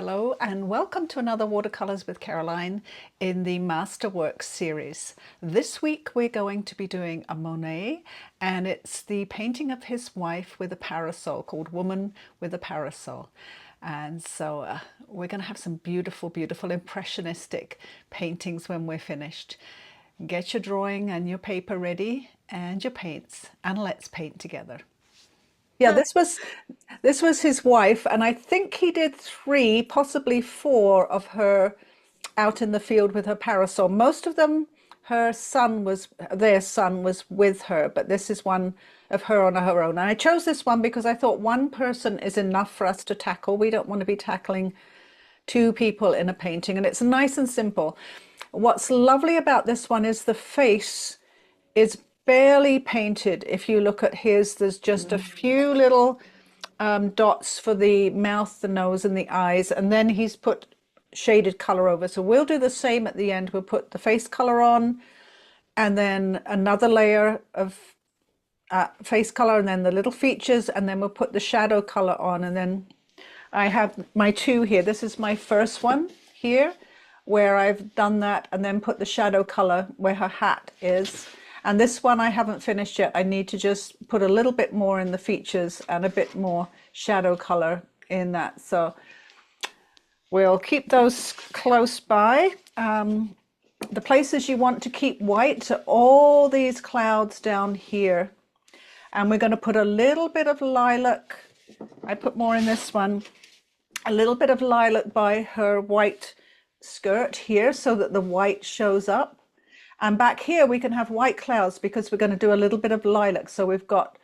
Hello and welcome to another Watercolours with Caroline in the Masterworks series. This week we're going to be doing a Monet, and it's the painting of his wife with a parasol called Woman with a Parasol. And so we're going to have some beautiful, beautiful impressionistic paintings when we're finished. Get your drawing and your paper ready and your paints, and let's paint together. Yeah, this was his wife, and I think he did 3, possibly 4 of her out in the field with her parasol. Most of them, their son was with her, but this is one of her on her own. And I chose this one because I thought one person is enough for us to tackle. We don't want to be tackling 2 people in a painting, and it's nice and simple. What's lovely about this one is the face is barely painted. If you look at his, there's just a few little dots for the mouth, the nose, and the eyes, and then he's put shaded color over. So we'll do the same at the end. We'll put the face color on, and then another layer of face color, and then the little features, and then we'll put the shadow color on. And then I have my 2 here. This is my first one here, where I've done that, and then put the shadow color where her hat is. And this one I haven't finished yet. I need to just put a little bit more in the features and a bit more shadow color in that. So we'll keep those close by. The places you want to keep white are all these clouds down here. And we're going to put a little bit of lilac. I put more in this one. A little bit of lilac by her white skirt here so that the white shows up. And back here we can have white clouds because we're going to do a little bit of lilac. So we've got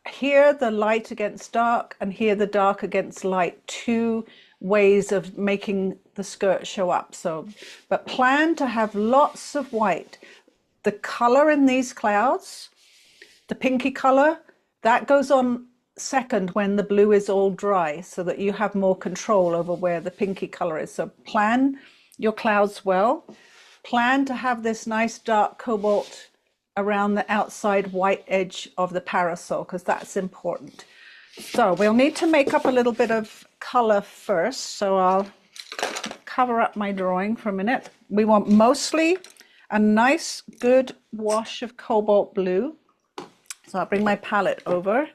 here the light against dark, and here the dark against light. 2 ways of making the skirt show up. So, but plan to have lots of white. The color in these clouds, the pinky color, that goes on second when the blue is all dry, so that you have more control over where the pinky color is. So plan your clouds well. Plan to have this nice dark cobalt around the outside white edge of the parasol, because that's important. So we'll need to make up a little bit of color first. So I'll cover up my drawing for a minute. We want mostly a nice good wash of cobalt blue. So I'll bring my palette over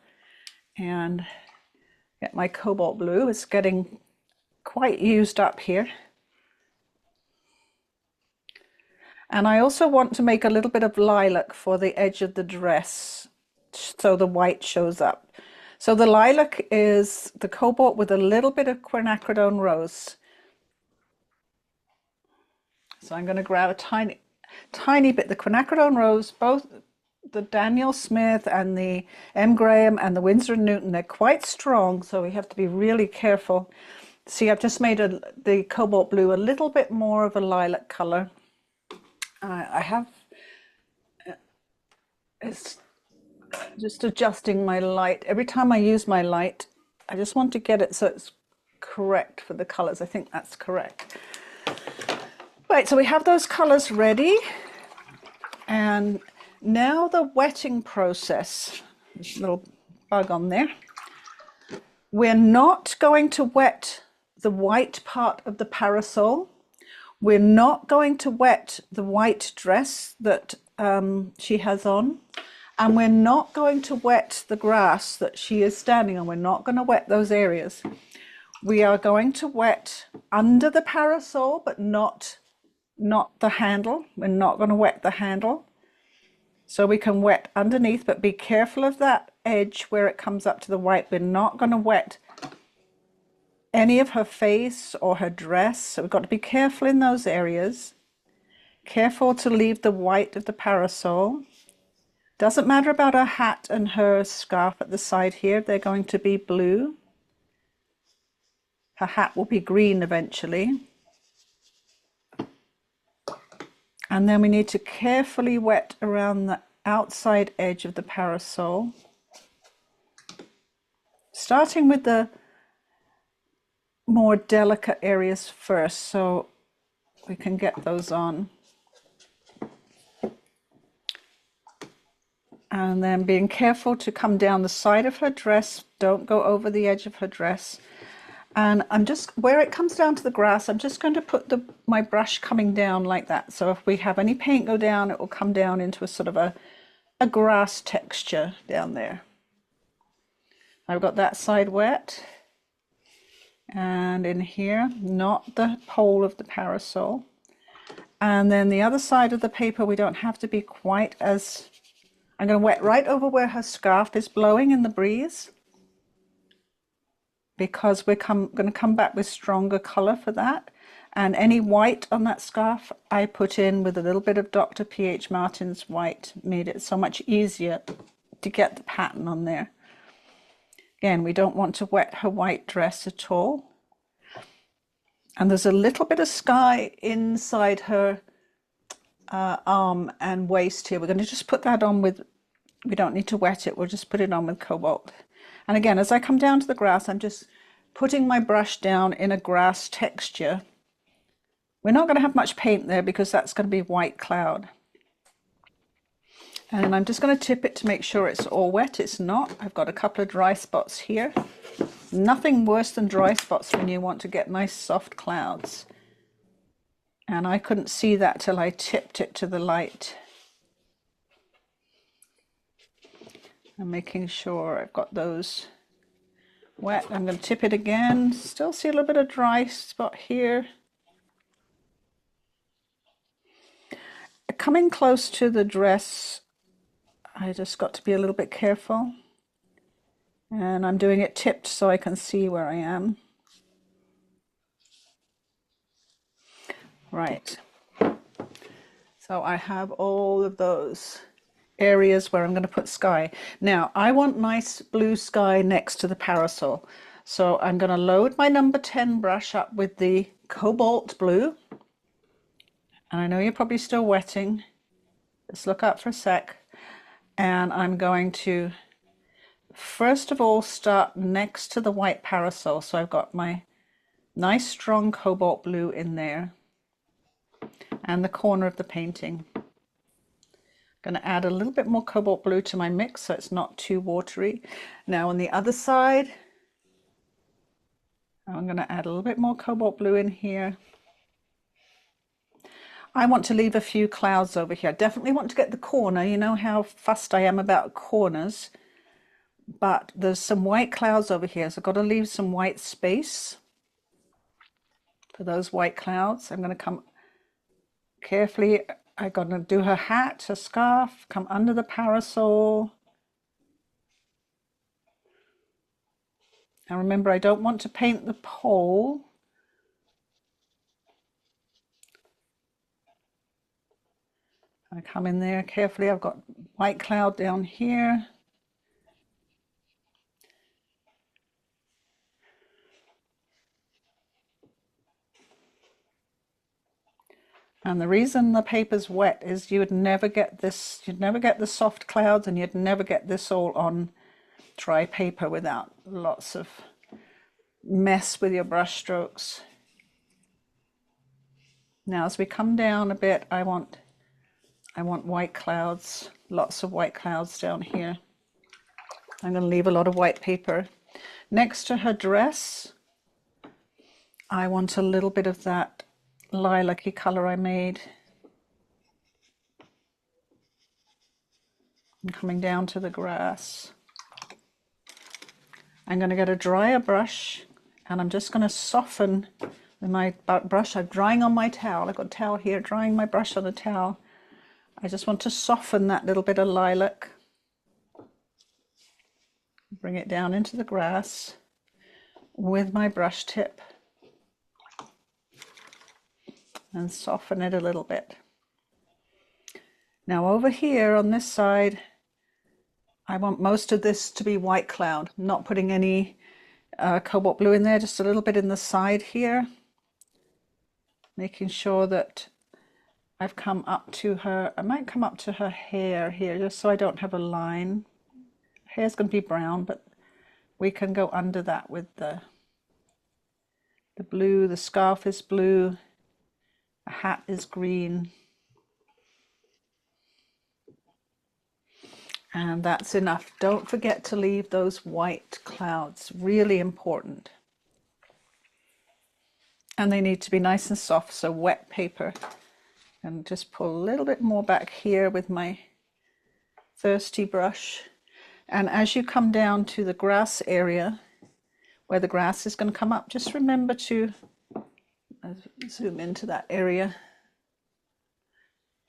and get my cobalt blue. It's getting quite used up here. And I also want to make a little bit of lilac for the edge of the dress so the white shows up. So the lilac is the cobalt with a little bit of Quinacridone Rose. So I'm going to grab a tiny bit. The Quinacridone Rose, both the Daniel Smith and the M. Graham and the Winsor & Newton, they're quite strong, so we have to be really careful. See, I've just made the cobalt blue a little bit more of a lilac color. It's just adjusting my light. Every time I use my light, I just want to get it so it's correct for the colors. I think that's correct. Right, so we have those colors ready. And now the wetting process. There's a little bug on there. We're not going to wet the white part of the parasol. We're not going to wet the white dress that she has on, and we're not going to wet the grass that she is standing on. We're not going to wet those areas. We are going to wet under the parasol, but not the handle. We're not going to wet the handle. So we can wet underneath, but be careful of that edge where it comes up to the white. We're not going to wet any of her face or her dress. So we've got to be careful in those areas. Careful to leave the white of the parasol. Doesn't matter about her hat and her scarf at the side here. They're going to be blue. Her hat will be green eventually. And then we need to carefully wet around the outside edge of the parasol. Starting with the more delicate areas first, so we can get those on. And then being careful to come down the side of her dress. Don't go over the edge of her dress. And I'm just, where it comes down to the grass, I'm just going to put my brush coming down like that. So if we have any paint go down, it will come down into a sort of a grass texture down there. I've got that side wet. And in here, not the pole of the parasol. And then the other side of the paper, we don't have to be quite as, I'm going to wet right over where her scarf is blowing in the breeze, because we're going to come back with stronger color for that. And any white on that scarf I put in with a little bit of Dr. P.H. Martin's white, made it so much easier to get the pattern on there. Again, we don't want to wet her white dress at all. And there's a little bit of sky inside her arm and waist here. We're going to just put that on with, we don't need to wet it, we'll just put it on with Cobalt. And again, as I come down to the grass, I'm just putting my brush down in a grass texture. We're not going to have much paint there because that's going to be white cloud. And I'm just going to tip it to make sure it's all wet. It's not. I've got a couple of dry spots here. Nothing worse than dry spots when you want to get nice soft clouds. And I couldn't see that till I tipped it to the light. I'm making sure I've got those wet. I'm going to tip it again. Still see a little bit of dry spot here. Coming close to the dress, I just got to be a little bit careful. And I'm doing it tipped so I can see where I am. Right. So I have all of those areas where I'm going to put sky. Now, I want nice blue sky next to the parasol. So I'm going to load my number 10 brush up with the Cobalt Blue. And I know you're probably still wetting. Just look up for a sec. And I'm going to, first of all, start next to the white parasol. So I've got my nice strong Cobalt Blue in there. And the corner of the painting. I'm going to add a little bit more Cobalt Blue to my mix so it's not too watery. Now on the other side, I'm going to add a little bit more Cobalt Blue in here. I want to leave a few clouds over here. I definitely want to get the corner. You know how fussed I am about corners. But there's some white clouds over here, so I've got to leave some white space for those white clouds. I'm going to come carefully. I'm going to do her hat, her scarf, come under the parasol. Now remember, I don't want to paint the pole. I come in there carefully. I've got white cloud down here. And the reason the paper's wet is you would never get this, you'd never get the soft clouds, and you'd never get this all on dry paper without lots of mess with your brush strokes. Now as we come down a bit, I want white clouds, lots of white clouds down here. I'm going to leave a lot of white paper. Next to her dress, I want a little bit of that lilac-y color I made. I'm coming down to the grass. I'm going to get a drier brush and I'm just going to soften with my brush. I'm drying on my towel. I've got a towel here, drying my brush on the towel. I just want to soften that little bit of lilac. Bring it down into the grass with my brush tip and soften it a little bit. Now over here on this side, I want most of this to be white cloud. I'm not putting any Cobalt Blue in there, just a little bit in the side here. Making sure that I've come up to her, I might come up to her hair here just so I don't have a line. Hair's going to be brown, but we can go under that with the blue. The scarf is blue, the hat is green. And that's enough. Don't forget to leave those white clouds, really important. and they need to be nice and soft, so wet paper. And just pull a little bit more back here with my thirsty brush. And as you come down to the grass area, where the grass is going to come up, just remember to zoom into that area.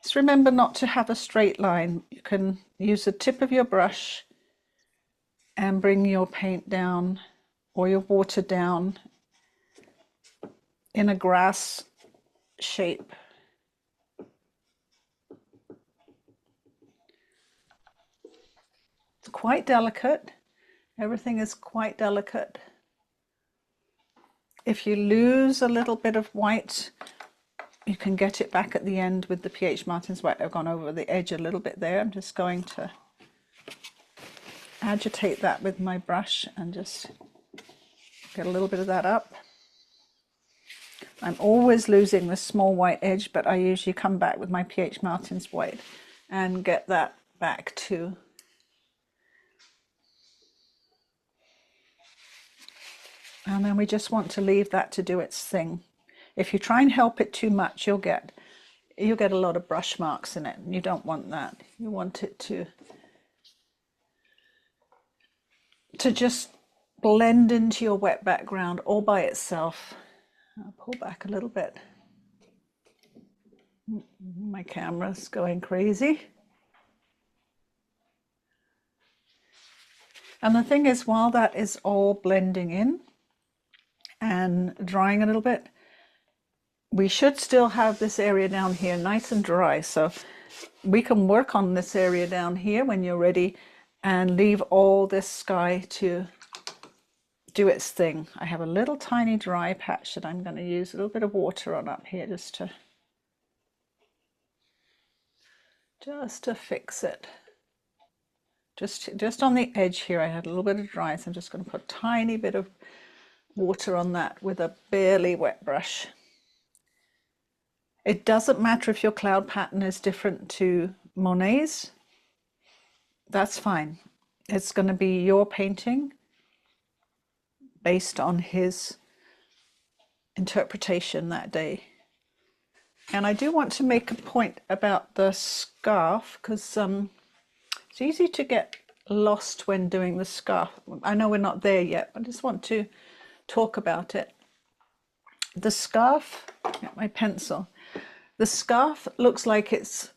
Just remember not to have a straight line. You can use the tip of your brush and bring your paint down or your water down in a grass shape. It's quite delicate. Everything is quite delicate. If you lose a little bit of white, you can get it back at the end with the PH Martin's white. I've gone over the edge a little bit there. I'm just going to agitate that with my brush and just get a little bit of that up. I'm always losing the small white edge, but I usually come back with my PH Martin's white and get that back too. And then we just want to leave that to do its thing. If you try and help it too much, you'll get a lot of brush marks in it, and you don't want that. You want it to just blend into your wet background all by itself. I'll pull back a little bit. My camera's going crazy. And the thing is, while that is all blending in and drying a little bit, we should still have this area down here nice and dry. So we can work on this area down here when you're ready and leave all this sky to do its thing. I have a little tiny dry patch that I'm going to use a little bit of water on up here just to fix it. Just on the edge here, I had a little bit of dry, so I'm just going to put a tiny bit of water on that with a barely wet brush. It doesn't matter if your cloud pattern is different to Monet's. That's fine. It's going to be your painting based on his interpretation that day. And I do want to make a point about the scarf, because it's easy to get lost when doing the scarf. I know we're not there yet, but I just want to talk about it. The scarf, get my pencil. The scarf looks like it's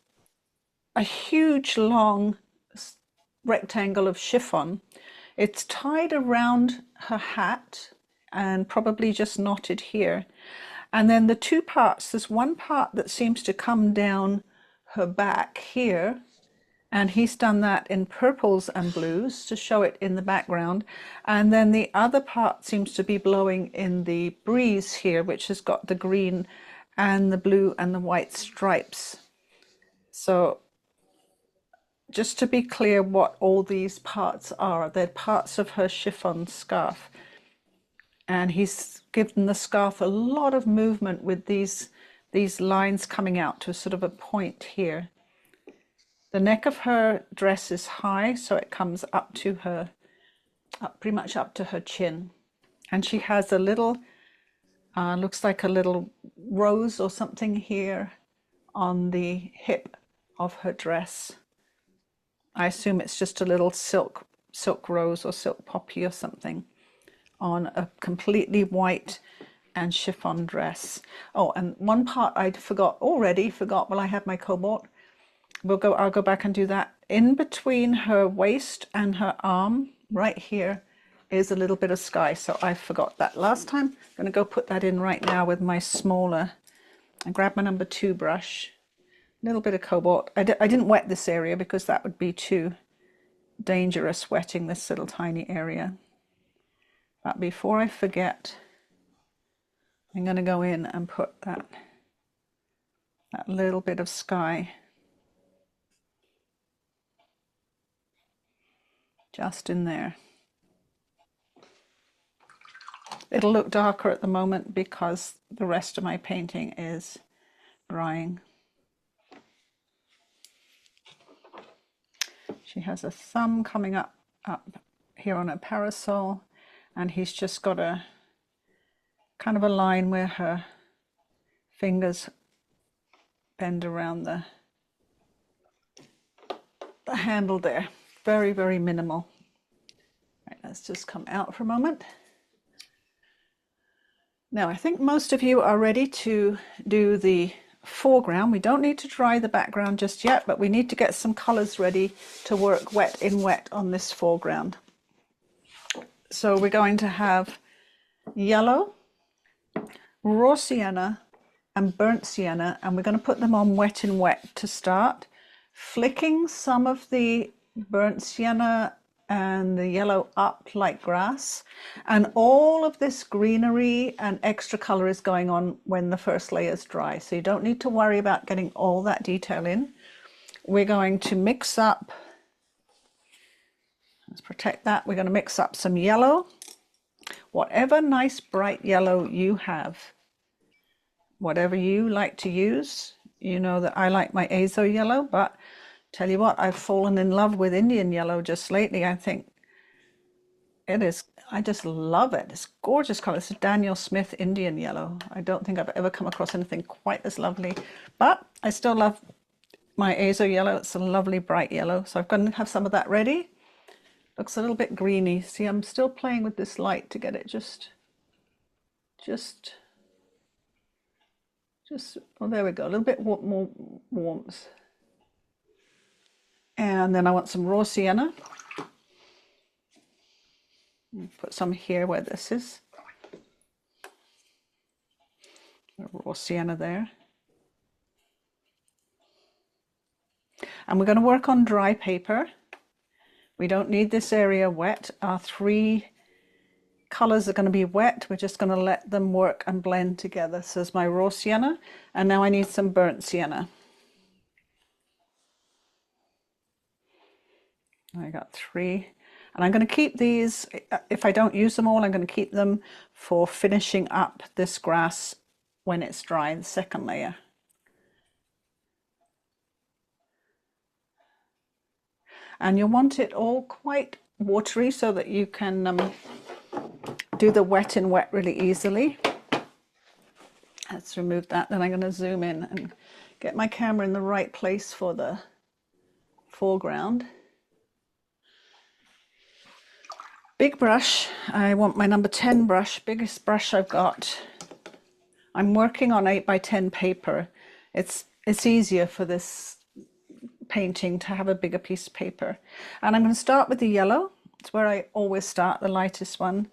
a huge long rectangle of chiffon. It's tied around her hat and probably just knotted here. And then the two parts, there's one part that seems to come down her back here, and he's done that in purples and blues to show it in the background. And then the other part seems to be blowing in the breeze here, which has got the green and the blue and the white stripes. So just to be clear what all these parts are, they're parts of her chiffon scarf. And he's given the scarf a lot of movement with these lines coming out to sort of a point here. The neck of her dress is high, so it comes up to her, pretty much up to her chin. And she has a little, looks like a little rose or something here on the hip of her dress. I assume it's just a little silk rose or silk poppy or something on a completely white and chiffon dress. Oh, and one part I forgot while I had my cobalt. I'll go back and do that. In between her waist and her arm, right here, is a little bit of sky. So I forgot that last time. I'm going to go put that in right now with my smaller. I grab my number 2 brush, a little bit of cobalt. I didn't wet this area because that would be too dangerous, wetting this little tiny area. But before I forget, I'm going to go in and put that little bit of sky just in there. It'll look darker at the moment because the rest of my painting is drying. She has a thumb coming up here on a parasol, and he's just got a kind of a line where her fingers bend around the handle there. Very, very minimal. Right, let's just come out for a moment. Now I think most of you are ready to do the foreground. We don't need to dry the background just yet, but we need to get some colors ready to work wet in wet on this foreground. So we're going to have yellow, raw sienna and burnt sienna, and we're going to put them on wet in wet to start, flicking some of the burnt sienna and the yellow up like grass, and all of this greenery and extra color is going on when the first layer is dry, so you don't need to worry about getting all that detail in. We're going to mix up, let's protect that, we're going to mix up some yellow, whatever nice bright yellow you have, whatever you like to use. You know that I like my Azo Yellow, but tell you what, I've fallen in love with Indian yellow just lately. I think it is, I just love it. It's gorgeous color. It's a Daniel Smith Indian yellow. I don't think I've ever come across anything quite as lovely, but I still love my Azo Yellow. It's a lovely bright yellow. So I'm going to have some of that ready. Looks a little bit greeny. See, I'm still playing with this light to get it just, oh, there we go. A little bit more warmth. And then I want some raw sienna. Put some here where this is. Raw sienna there. And we're going to work on dry paper. We don't need this area wet. Our three colors are going to be wet. We're just going to let them work and blend together. So there's my raw sienna, and now I need some burnt sienna. I got three, and I'm going to keep these, if I don't use them all, I'm going to keep them for finishing up this grass when it's dry, the second layer. And you'll want it all quite watery so that you can do the wet in wet really easily. Let's remove that. Then I'm going to zoom in and get my camera in the right place for the foreground. Big brush. I want my number 10 brush, biggest brush I've got. I'm working on 8 by 10 paper. It's easier for this painting to have a bigger piece of paper. And I'm going to start with the yellow. It's where I always start, the lightest one.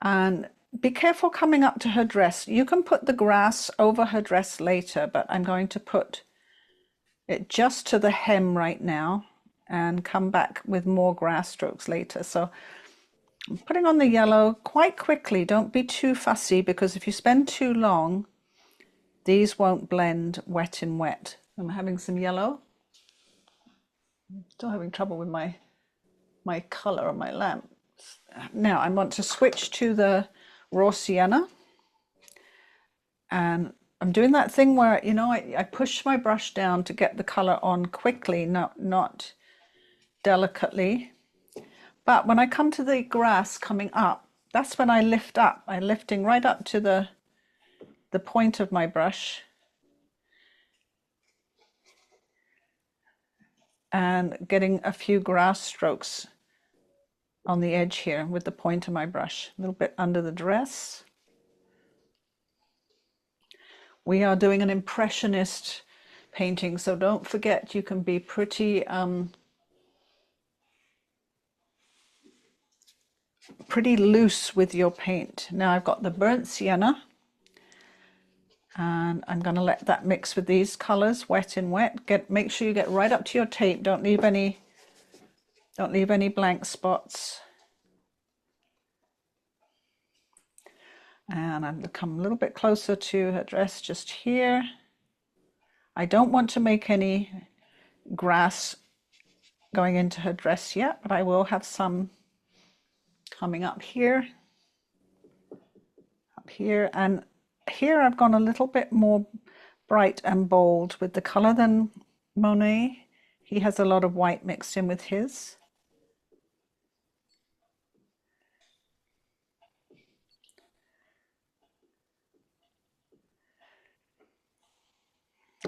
And be careful coming up to her dress. You can put the grass over her dress later, but I'm going to put it just to the hem right now and come back with more grass strokes later. So I'm putting on the yellow quite quickly. Don't be too fussy, because if you spend too long, these won't blend wet in wet. I'm having some yellow. Still having trouble with my color on my lamp. Now I want to switch to the raw sienna, and I'm doing that thing where, you know, I push my brush down to get the color on quickly, not delicately. But when I come to the grass coming up, that's when I lift up. I'm lifting right up to the point of my brush and getting a few grass strokes on the edge here with the point of my brush, a little bit under the dress. We are doing an impressionist painting, so don't forget you can be pretty loose with your paint. Now I've got the burnt sienna, and I'm going to let that mix with these colors, wet in wet. Make sure you get right up to your tape. Don't leave any blank spots. And I've come a little bit closer to her dress just here. I don't want to make any grass going into her dress yet, but I will have some coming up here, and here I've gone a little bit more bright and bold with the color than Monet. He has a lot of white mixed in with his.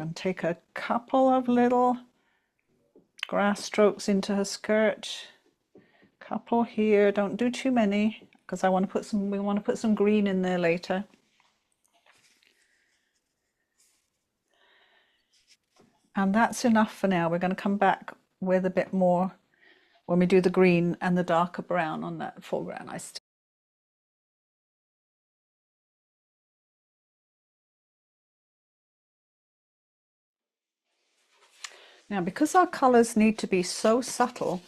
And take a couple of little grass strokes into her skirt. Couple here, don't do too many because we want to put some green in there later. And that's enough for now. We're going to come back with a bit more when we do the green and the darker brown on that foreground. Now, because our colors need to be so subtle,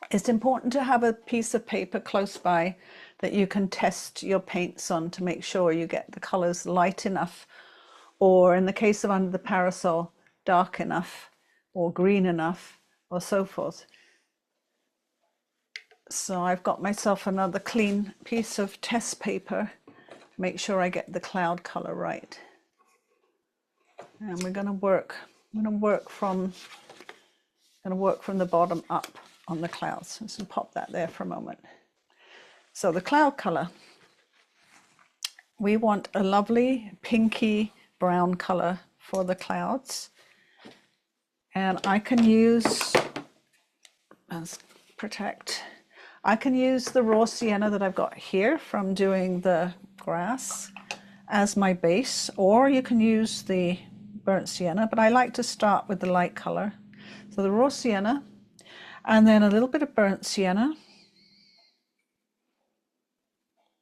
it's important to have a piece of paper close by that you can test your paints on to make sure you get the colors light enough, or in the case of Under the Parasol, dark enough or green enough, or so forth. So I've got myself another clean piece of test paper. Make sure I get the cloud color right. And we're going to work from the bottom up on the clouds. Let's pop that there for a moment. So the cloud color, we want a lovely pinky brown color for the clouds. And I can use, I can use the raw sienna that I've got here from doing the grass as my base, or you can use the burnt sienna, but I like to start with the light color. So the raw sienna, and then a little bit of burnt sienna,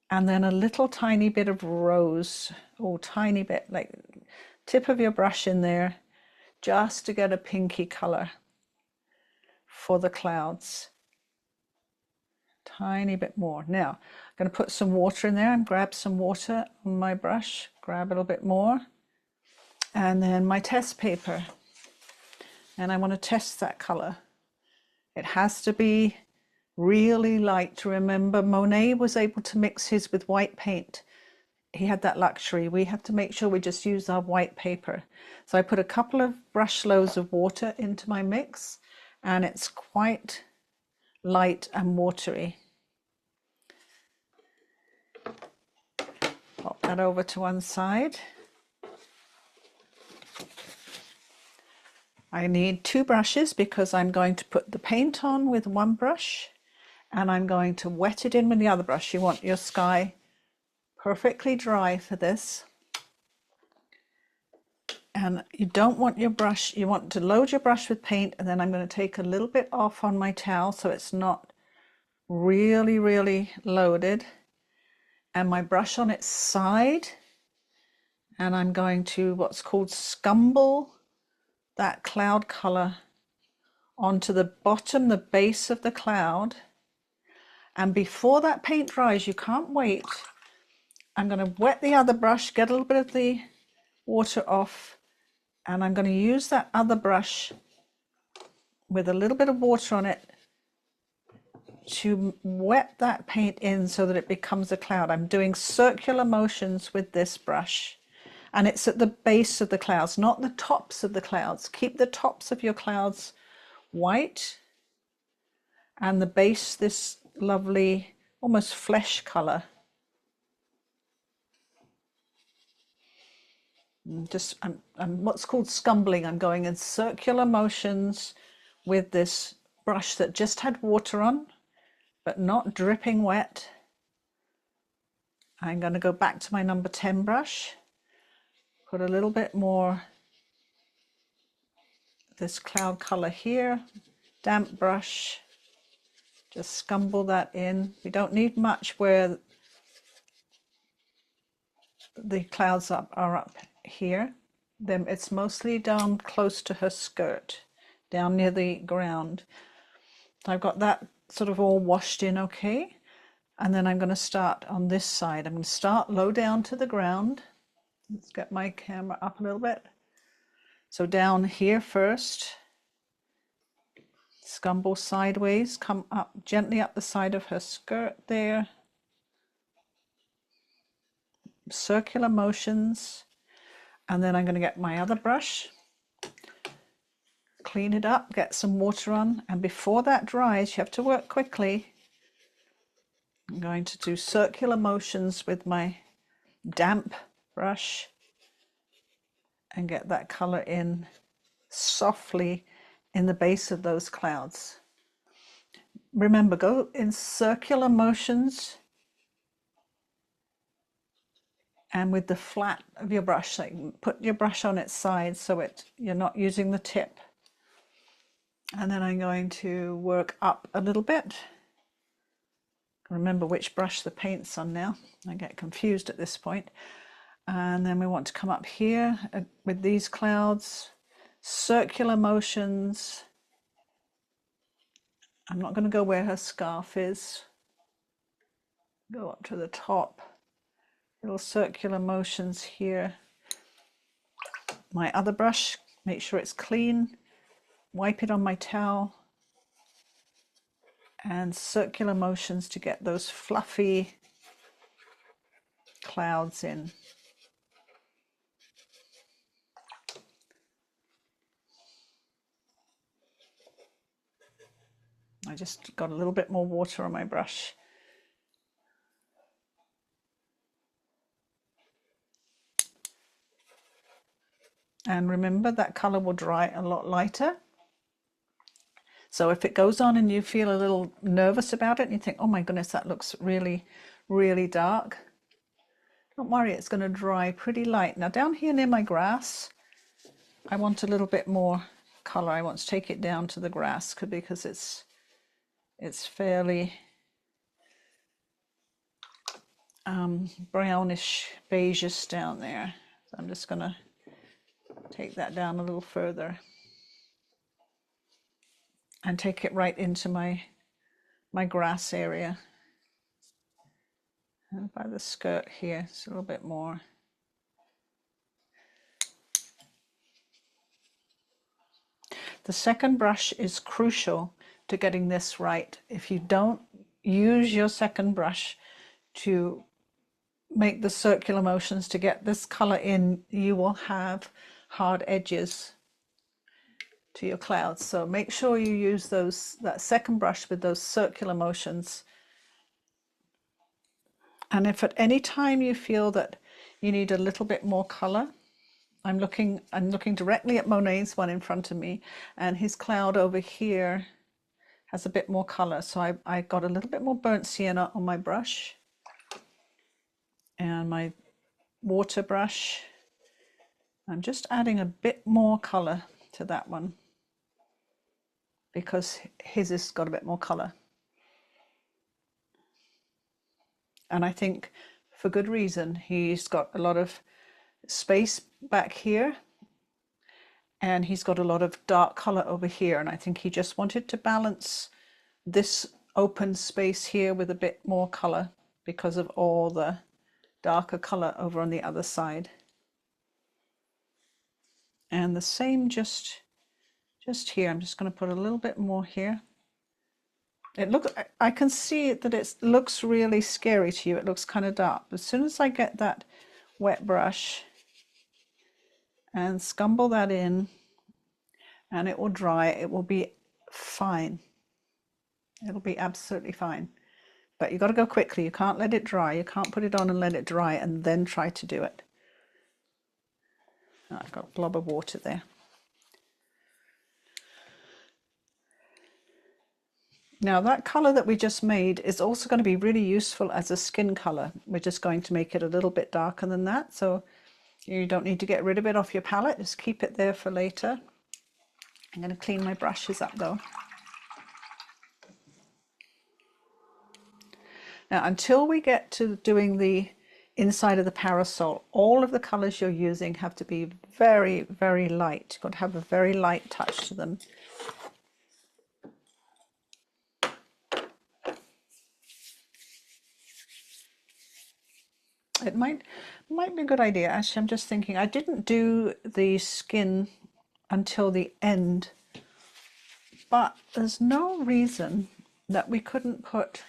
and then a little tiny bit of rose, tiny bit, like tip of your brush in there, just to get a pinky color for the clouds. Tiny bit more. Now I'm going to put some water in there and grab some water on my brush, grab a little bit more, and then my test paper, and I want to test that color. It has to be really light. Remember, Monet was able to mix his with white paint. He had that luxury. We have to make sure we just use our white paper. So I put a couple of brush loads of water into my mix, and it's quite light and watery. Pop that over to one side. I need two brushes because I'm going to put the paint on with one brush and I'm going to wet it in with the other brush. You want your sky perfectly dry for this. And you don't want your brush, you want to load your brush with paint, and then I'm going to take a little bit off on my towel so it's not really, really loaded. And my brush on its side, and I'm going to what's called scumble that cloud color onto the bottom, the base of the cloud. And before that paint dries, you can't wait, I'm going to wet the other brush, get a little bit of the water off, and I'm going to use that other brush with a little bit of water on it to wet that paint in so that it becomes a cloud. I'm doing circular motions with this brush, and it's at the base of the clouds, not the tops of the clouds. Keep the tops of your clouds white and the base this lovely almost flesh color. I'm what's called scumbling. I'm going in circular motions with this brush that just had water on but not dripping wet. I'm going to go back to my number 10 brush, put a little bit more this cloud color here, damp brush, just scumble that in. We don't need much where the clouds are up here. Then it's mostly down close to her skirt, down near the ground. I've got that sort of all washed in okay. And then I'm going to start on this side. I'm going to start low down to the ground. Let's get my camera up a little bit. So down here first, scumble sideways, come up gently up the side of her skirt there. Circular motions. And then I'm going to get my other brush, clean it up, get some water on. And before that dries, you have to work quickly. I'm going to do circular motions with my damp brush and get that color in softly in the base of those clouds. Remember, go in circular motions and with the flat of your brush, like put your brush on its side so you're not using the tip. And then I'm going to work up a little bit. Remember which brush the paint's on now. I get confused at this point. And then we want to come up here with these clouds, circular motions. I'm not going to go where her scarf is. Go up to the top. Little circular motions here. My other brush, make sure it's clean. Wipe it on my towel. And circular motions to get those fluffy clouds in. I just got a little bit more water on my brush. And remember, that color will dry a lot lighter. So if it goes on and you feel a little nervous about it and you think, oh my goodness, that looks really, really dark, don't worry, it's going to dry pretty light. Now down here near my grass, I want a little bit more color. I want to take it down to the grass because it's fairly brownish, beigeish down there. So I'm just going to take that down a little further and take it right into my grass area. And by the skirt here, it's a little bit more. The second brush is crucial to getting this right. If you don't use your second brush to make the circular motions to get this color in, you will have hard edges to your clouds. So make sure you use that second brush with those circular motions. And if at any time you feel that you need a little bit more color, I'm looking directly at Monet's one in front of me, and his cloud over here has a bit more color. So I got a little bit more burnt sienna on my brush and my water brush. I'm just adding a bit more color to that one because his has got a bit more color. And I think for good reason. He's got a lot of space back here and he's got a lot of dark color over here, and I think he just wanted to balance this open space here with a bit more color because of all the darker color over on the other side. And the same just here. I'm just going to put a little bit more here. I can see that it looks really scary to you. It looks kind of dark. As soon as I get that wet brush and scumble that in, and it will dry, it will be fine. It'll be absolutely fine. But you've got to go quickly. You can't let it dry. You can't put it on and let it dry and then try to do it. Oh, I've got a blob of water there. Now that color that we just made is also going to be really useful as a skin color. We're just going to make it a little bit darker than that, so you don't need to get rid of it off your palette. Just keep it there for later. I'm going to clean my brushes up though. Now until we get to doing the inside of the parasol, all of the colors you're using have to be very, very light. You've got to have a very light touch to them. It might be a good idea. Actually, I'm just thinking, I didn't do the skin until the end, but there's no reason that we couldn't put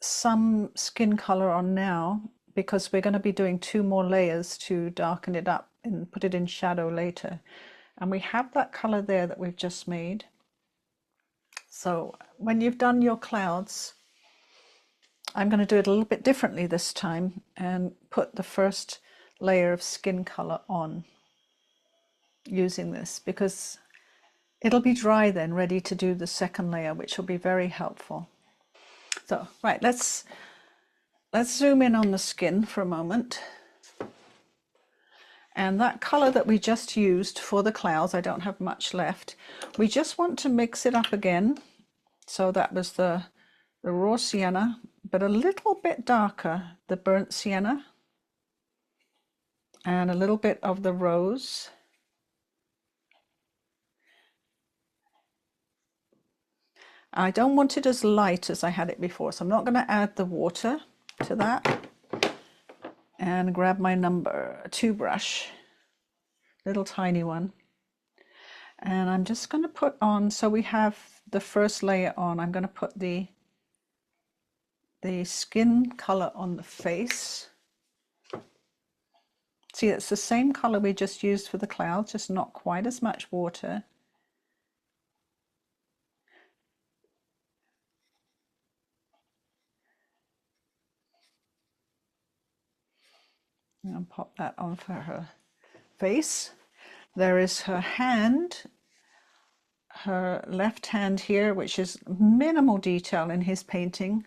some skin color on now, because we're going to be doing 2 more layers to darken it up and put it in shadow later. And we have that color there that we've just made. So when you've done your clouds, I'm going to do it a little bit differently this time and put the first layer of skin color on. using this, because it'll be dry then, ready to do the second layer, which will be very helpful. So, right, let's zoom in on the skin for a moment. And that color that we just used for the clouds, I don't have much left. We just want to mix it up again. So that was the raw sienna, but a little bit darker, the burnt sienna, and a little bit of the rose. I don't want it as light as I had it before, so I'm not going to add the water to that. And grab my number 2 brush, little tiny one. And I'm just going to put on, so we have the first layer on, I'm going to put the skin color on the face. See, it's the same color we just used for the clouds, just not quite as much water. And pop that on for her face. There is her hand, her left hand here, which is minimal detail in his painting,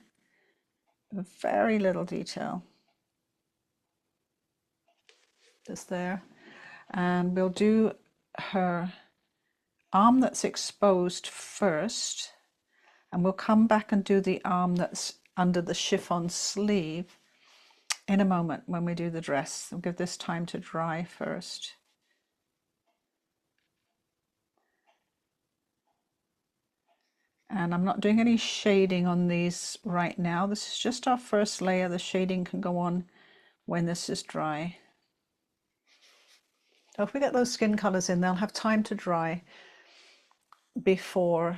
very little detail, just there. And we'll do her arm that's exposed first, and we'll come back and do the arm that's under the chiffon sleeve in a moment when we do the dress. We'll give this time to dry first. And I'm not doing any shading on these right now. This is just our first layer. The shading can go on when this is dry. So if we get those skin colors in, they'll have time to dry before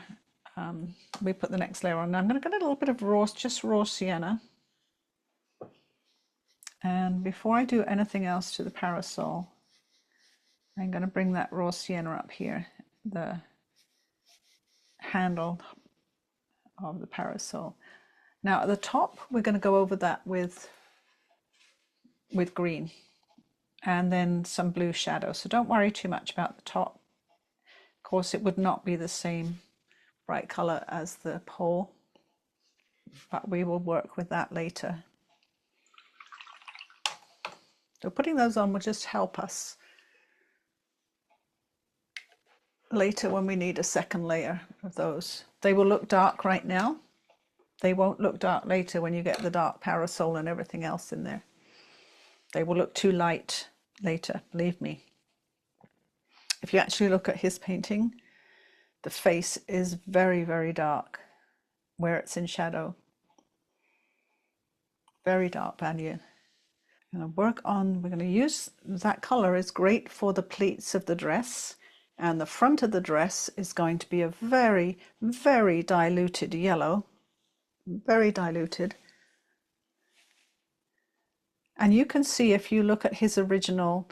we put the next layer on. Now I'm going to get a little bit of raw, just raw sienna. And before I do anything else to the parasol, I'm going to bring that raw sienna up here, the handle of the parasol. Now at the top, we're going to go over that with green and then some blue shadow. So don't worry too much about the top. Of course, it would not be the same bright color as the pole, but we will work with that later. So putting those on will just help us later when we need a second layer of those. They will look dark right now. They won't look dark later when you get the dark parasol and everything else in there. They will look too light later, believe me. If you actually look at his painting, the face is very, very dark where it's in shadow. Very dark value. I'm going to work on, we're going to use, that color is great for the pleats of the dress, and the front of the dress is going to be a very, very diluted yellow, very diluted. And you can see if you look at his original,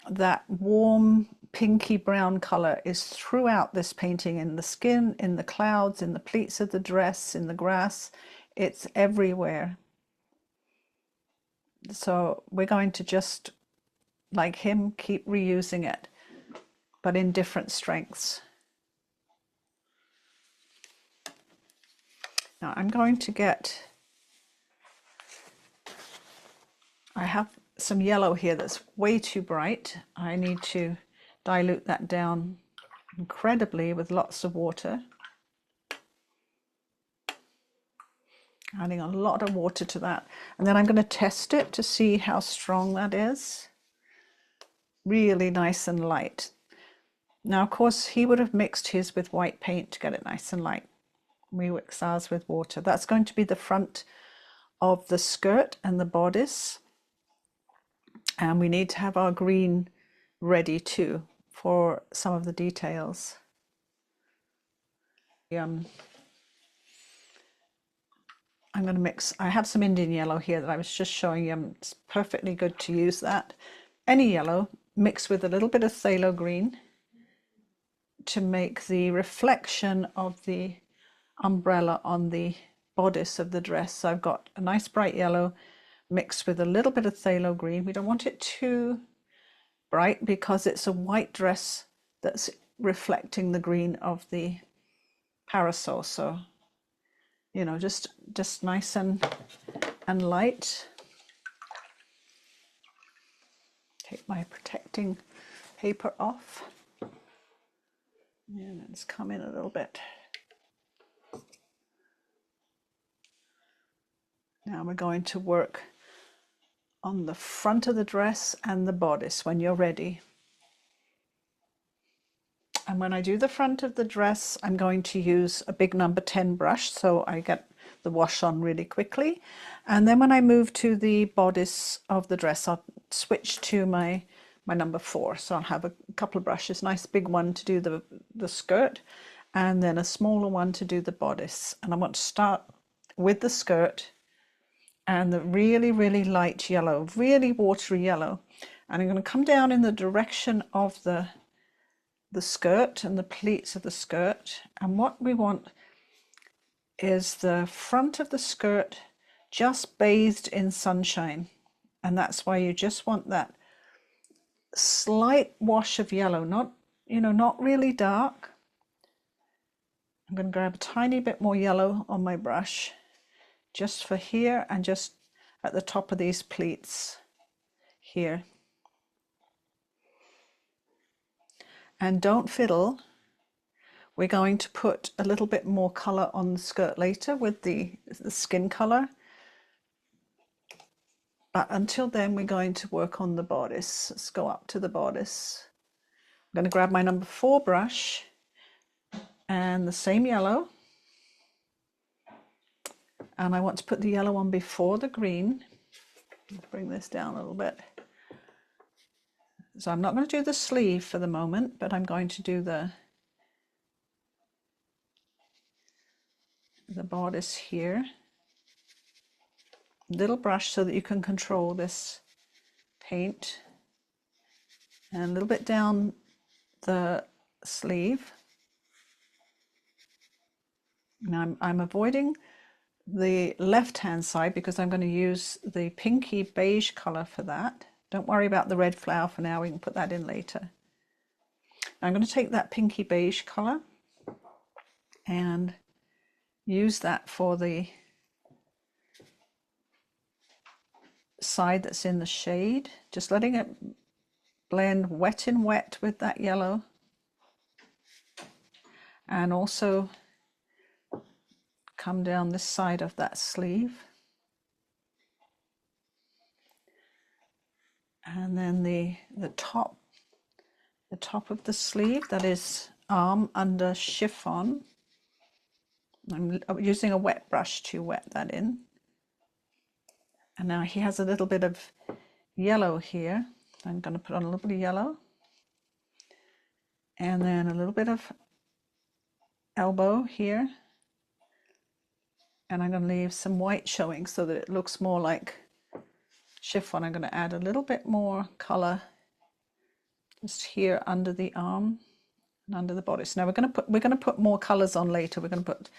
that warm pinky brown color is throughout this painting, in the skin, in the clouds, in the pleats of the dress, in the grass. It's everywhere. So we're going to just, like him, keep reusing it, but in different strengths. Now I'm going to get, I have some yellow here that's way too bright. I need to dilute that down incredibly with lots of water. Adding a lot of water to that. And then I'm going to test it to see how strong that is. Really nice and light. Now, of course, he would have mixed his with white paint to get it nice and light. We mix ours with water. That's going to be the front of the skirt and the bodice. And we need to have our green ready too for some of the details. I'm going to mix, I have some Indian yellow here that I was just showing you. It's perfectly good to use that. Any yellow mixed with a little bit of phthalo green to make the reflection of the umbrella on the bodice of the dress. So I've got a nice bright yellow mixed with a little bit of phthalo green. We don't want it too bright because it's a white dress that's reflecting the green of the parasol. So, you know, just nice and light. Take my protecting paper off. And let's come in a little bit. Now we're going to work on the front of the dress and the bodice when you're ready. And when I do the front of the dress, I'm going to use a big number 10 brush so I get the wash on really quickly. And then when I move to the bodice of the dress, I'll switch to my number 4. So I'll have a couple of brushes, nice big one to do the skirt, and then a smaller one to do the bodice. And I want to start with the skirt and the really, really light yellow, really watery yellow. And I'm going to come down in the direction of the skirt and the pleats of the skirt. And what we want is the front of the skirt just bathed in sunshine. And that's why you just want that slight wash of yellow, not, you know, not really dark. I'm going to grab a tiny bit more yellow on my brush just for here and just at the top of these pleats here. And don't fiddle. We're going to put a little bit more colour on the skirt later with the skin colour. But until then, we're going to work on the bodice. Let's go up to the bodice. I'm going to grab my number 4 brush and the same yellow. And I want to put the yellow on before the green. Let's bring this down a little bit. So I'm not going to do the sleeve for the moment, but I'm going to do the bodice here. Little brush so that you can control this paint. And a little bit down the sleeve. Now I'm avoiding the left-hand side because I'm going to use the pinky beige colour for that. Don't worry about the red flower for now, we can put that in later. I'm going to take that pinky beige colour and use that for the side that's in the shade, just letting it blend wet in wet with that yellow, and also come down this side of that sleeve. And then the top of the sleeve, that is arm under chiffon. I'm using a wet brush to wet that in. And now he has a little bit of yellow here. I'm going to put on a little bit of yellow. And then a little bit of elbow here. And I'm going to leave some white showing so that it looks more like chiffon. I'm going to add a little bit more color just here under the arm and under the bodice. Now we're going to put more colors on later. We're going to put,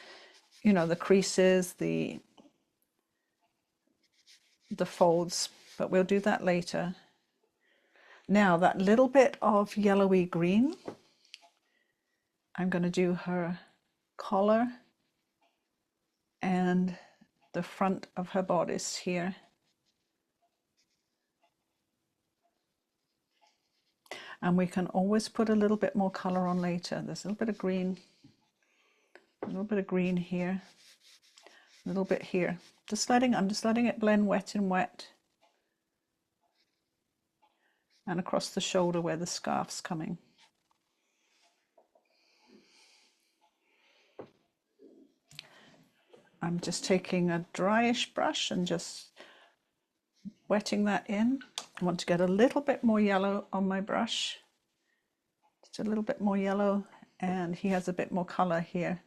you know, the creases, the folds, but we'll do that later. Now that little bit of yellowy green, I'm going to do her collar and the front of her bodice here. And we can always put a little bit more color on later. There's a little bit of green here, a little bit here. I'm just letting it blend wet in wet. And across the shoulder where the scarf's coming. I'm just taking a dryish brush and just wetting that in. I want to get a little bit more yellow on my brush. Just a little bit more yellow, and he has a bit more color here.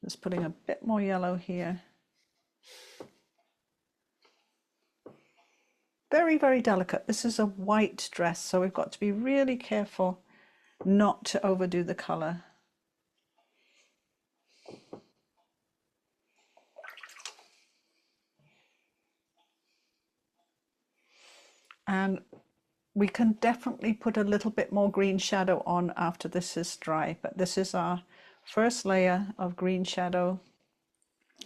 Just putting a bit more yellow here. Very, very delicate. This is a white dress, so we've got to be really careful not to overdo the color. And we can definitely put a little bit more green shadow on after this is dry, but this is our first layer of green shadow.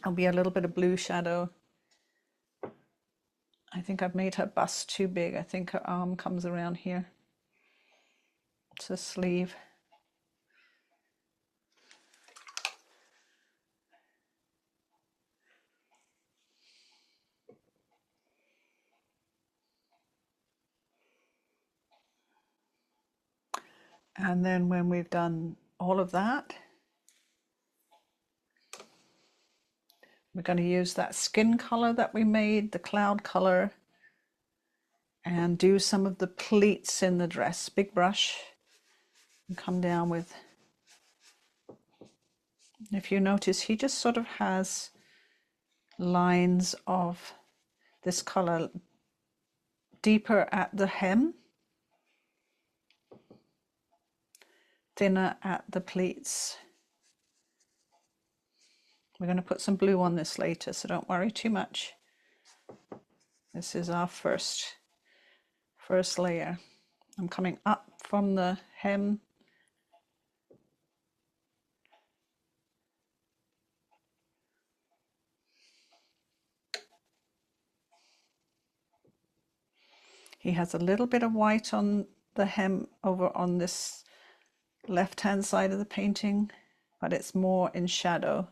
There'll be a little bit of blue shadow. I think I've made her bust too big. I think her arm comes around here. It's a sleeve. And then when we've done all of that, we're going to use that skin color that we made, the cloud color, and do some of the pleats in the dress. Big brush, and come down with, if you notice, he just sort of has lines of this color deeper at the hem, thinner at the pleats. We're going to put some blue on this later, so don't worry too much. This is our first layer. I'm coming up from the hem. He has a little bit of white on the hem over on this left-hand side of the painting, but it's more in shadow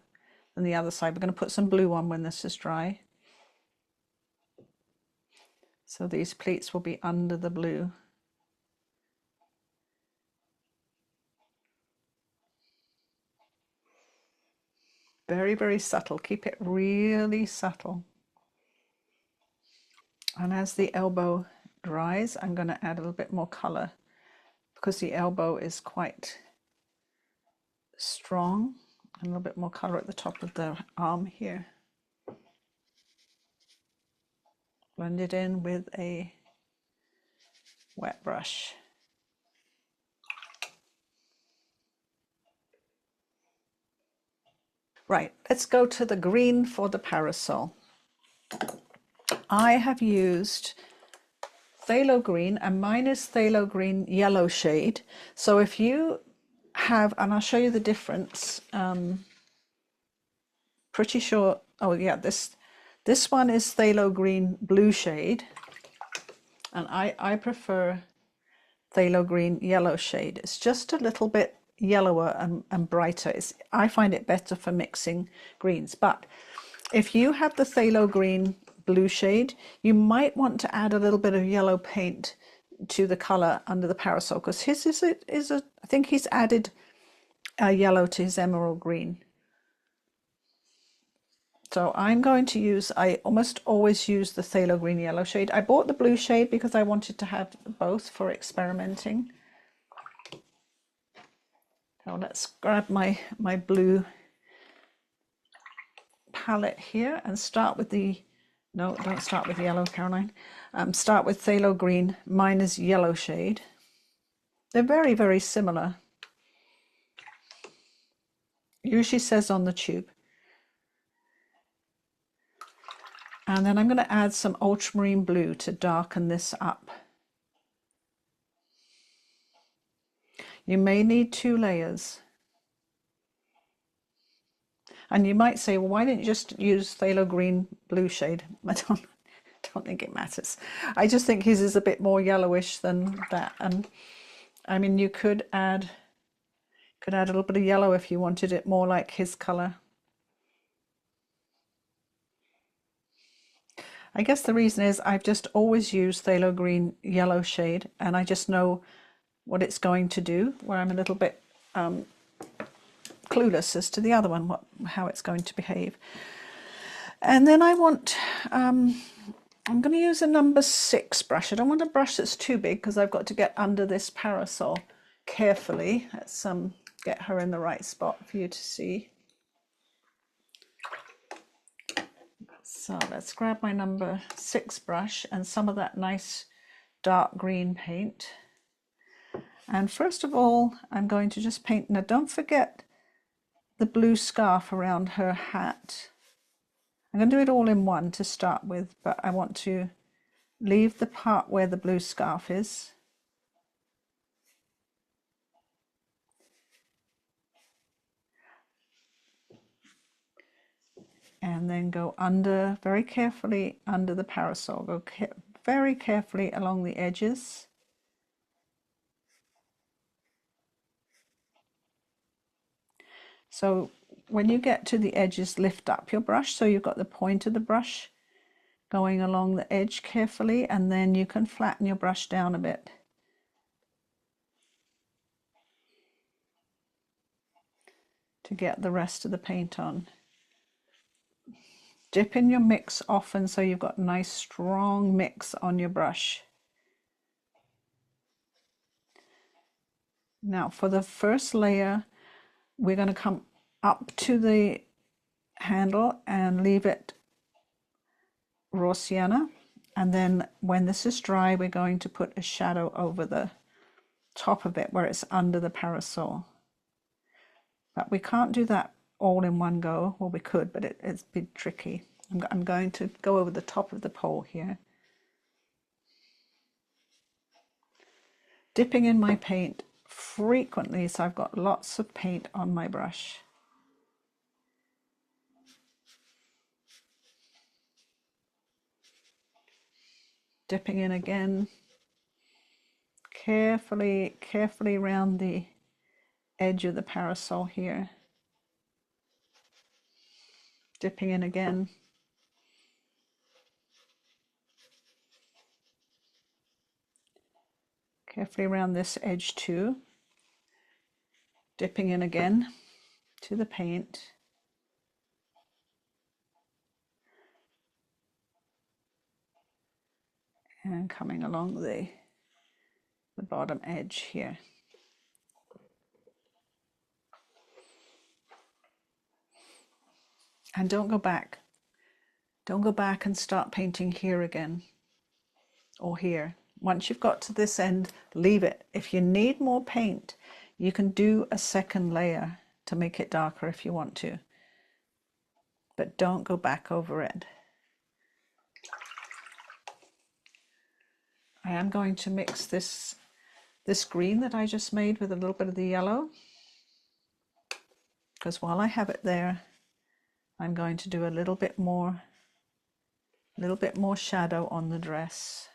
than the other side. We're going to put some blue on when this is dry. So these pleats will be under the blue. Very, very subtle. Keep it really subtle. And as the elbow dries, I'm going to add a little bit more color because the elbow is quite strong. A little bit more color at the top of the arm here. Blend it in with a wet brush. Right, let's go to the green for the parasol. I have used phthalo green, and mine is phthalo green yellow shade. So if you have, and I'll show you the difference, pretty sure, oh yeah, this one is phthalo green blue shade, and I prefer phthalo green yellow shade. It's just a little bit yellower and brighter. I find it better for mixing greens. But if you have the phthalo green blue shade, you might want to add a little bit of yellow paint to the color under the parasol, because his is a I think he's added a yellow to his emerald green. So I'm going to use, I almost always use the phthalo green yellow shade. I bought the blue shade because I wanted to have both for experimenting. So let's grab my blue palette here and start with the, no, don't start with yellow, Caroline. Start with phthalo green. Mine is yellow shade. They're very, very similar. Usually says on the tube. And then I'm going to add some ultramarine blue to darken this up. You may need 2 layers. And you might say, well, why didn't you just use phthalo green blue shade? I don't think it matters. I just think his is a bit more yellowish than that. And I mean, you could add a little bit of yellow if you wanted it more like his color. I guess the reason is I've just always used phthalo green yellow shade, and I just know what it's going to do, where I'm a little bit clueless as to the other one, how it's going to behave. And then I want, I'm going to use a number 6 brush. I don't want a brush that's too big because I've got to get under this parasol carefully. Let's get her in the right spot for you to see. So let's grab my number 6 brush and some of that nice dark green paint. And first of all, I'm going to just paint. Now don't forget the blue scarf around her hat. I'm going to do it all in one to start with, but I want to leave the part where the blue scarf is. And then go under, very carefully under the parasol. Go very carefully along the edges. So when you get to the edges, lift up your brush so you've got the point of the brush going along the edge carefully, and then you can flatten your brush down a bit. To get the rest of the paint on. Dip in your mix often so you've got nice strong mix on your brush. Now for the first layer, we're going to come up to the handle and leave it raw sienna, and then when this is dry we're going to put a shadow over the top of it where it's under the parasol. But we can't do that all in one go. Well, we could, but it's a bit tricky. I'm going to go over the top of the pole here, dipping in my paint frequently so I've got lots of paint on my brush. Dipping in again, carefully around the edge of the parasol here. Dipping in again. Carefully around this edge too. Dipping in again to the paint. And coming along the bottom edge here. And don't go back. Don't go back and start painting here again or here. Once you've got to this end, leave it. If you need more paint, you can do a second layer to make it darker if you want to. But don't go back over it. I am going to mix this green that I just made with a little bit of the yellow, because while I have it there, I'm going to do a little bit more shadow on the dress.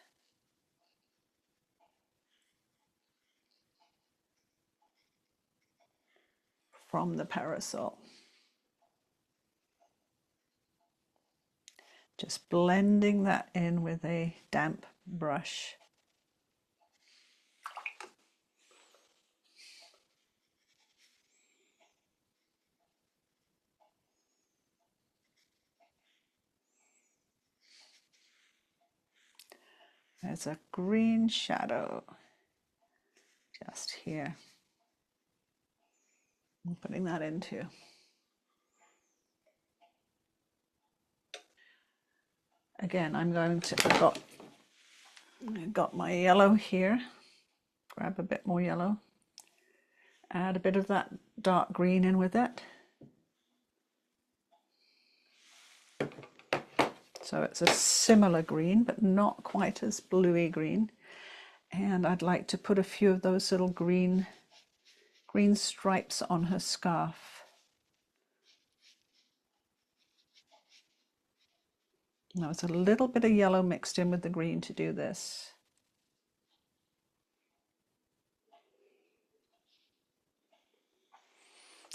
From the parasol. Just blending that in with a damp brush. There's a green shadow just here. I'm putting that into. Again, I've got my yellow here. Grab a bit more yellow. Add a bit of that dark green in with it. So it's a similar green, but not quite as bluey green. And I'd like to put a few of those little green stripes on her scarf. Now it's a little bit of yellow mixed in with the green to do this.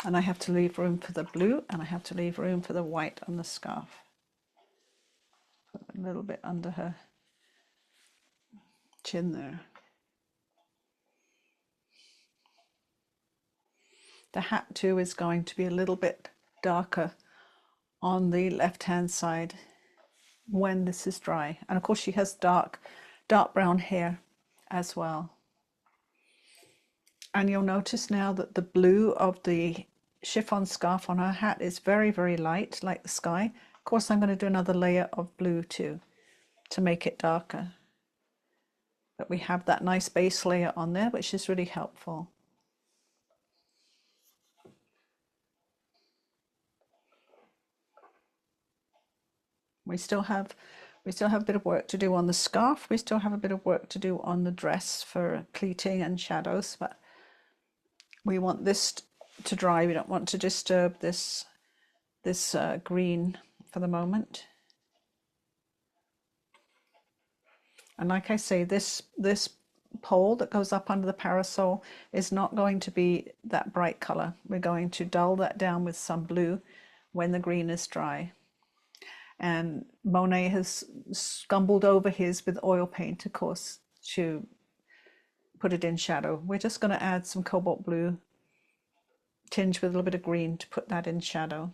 And I have to leave room for the blue, and I have to leave room for the white on the scarf. Put a little bit under her chin there. The hat too is going to be a little bit darker on the left-hand side when this is dry. And of course she has dark brown hair as well. And you'll notice now that the blue of the chiffon scarf on her hat is very, very light, like the sky. Of course, I'm going to do another layer of blue too to make it darker. But we have that nice base layer on there, which is really helpful. We still have We still have a bit of work to do on the scarf. We still have a bit of work to do on the dress for pleating and shadows, but we want this to dry. We don't want to disturb this green for the moment. And like I say, this pole that goes up under the parasol is not going to be that bright color. We're going to dull that down with some blue when the green is dry. And Monet has scumbled over his with oil paint, of course, to put it in shadow. We're just going to add some cobalt blue, tinge with a little bit of green to put that in shadow.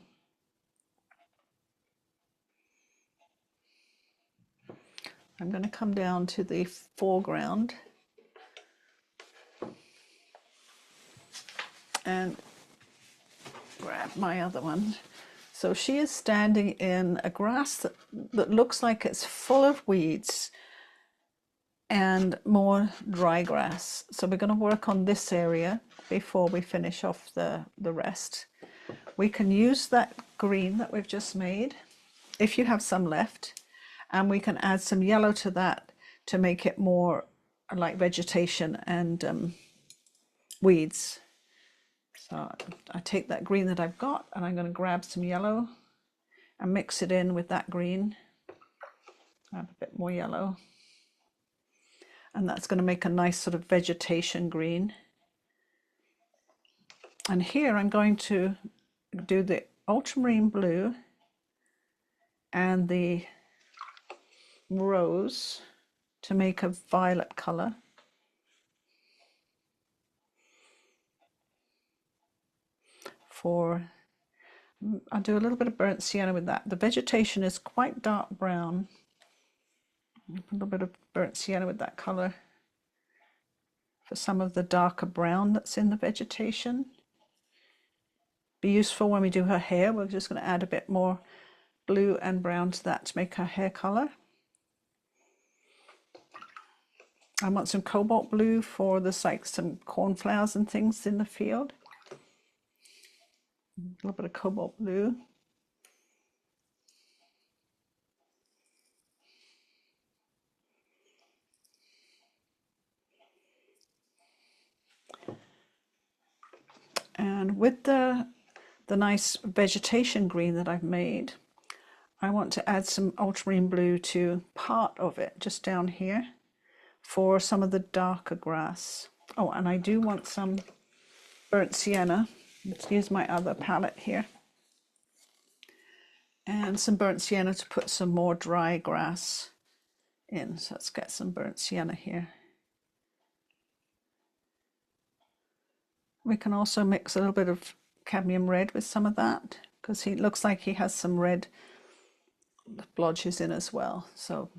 I'm going to come down to the foreground and grab my other one. So she is standing in a grass that looks like it's full of weeds and more dry grass. So we're going to work on this area before we finish off the rest. We can use that green that we've just made, if you have some left, and we can add some yellow to that to make it more like vegetation and weeds. So I take that green that I've got and I'm going to grab some yellow and mix it in with that green. Add a bit more yellow. And that's going to make a nice sort of vegetation green. And here I'm going to do the Ultramarine Blue and the Rose to make a violet color. I'll do a little bit of burnt sienna with that. The vegetation is quite dark brown. A little bit of burnt sienna with that color for some of the darker brown that's in the vegetation. Be useful when we do her hair. We're just going to add a bit more blue and brown to that to make her hair color. I want some cobalt blue for like some cornflowers and things in the field. A little bit of cobalt blue. And with the nice vegetation green that I've made, I want to add some ultramarine blue to part of it, just down here, for some of the darker grass. Oh, and I do want some burnt sienna. Let's use my other palette here. And some burnt sienna to put some more dry grass in. So let's get some burnt sienna here. We can also mix a little bit of cadmium red with some of that, because he looks like he has some red blotches in as well. So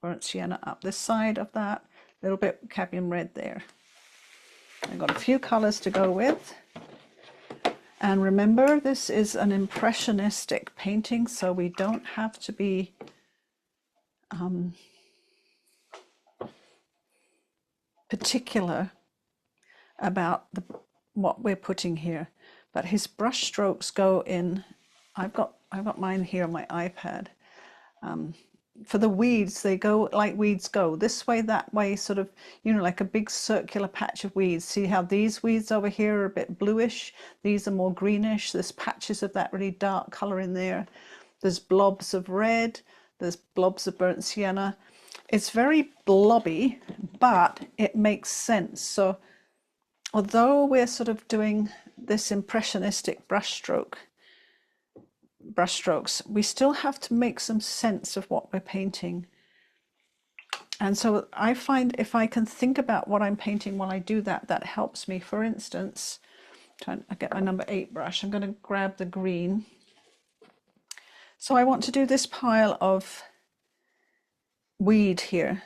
burnt sienna up this side of that, a little bit cadmium red there. I've got a few colors to go with. And remember, this is an impressionistic painting, so we don't have to be particular about what we're putting here. But his brush strokes go in. I've got mine here on my iPad. For the weeds, they go like weeds go, this way, that way, sort of, you know, like a big circular patch of weeds. See how these weeds over here are a bit bluish, these are more greenish, there's patches of that really dark color in there, there's blobs of red, there's blobs of burnt sienna. It's very blobby, but it makes sense. So although we're sort of doing this impressionistic brushstrokes, we still have to make some sense of what we're painting. And so I find if I can think about what I'm painting while I do that, that helps me. For instance, I get my number 8 brush, I'm going to grab the green. So I want to do this pile of weed here.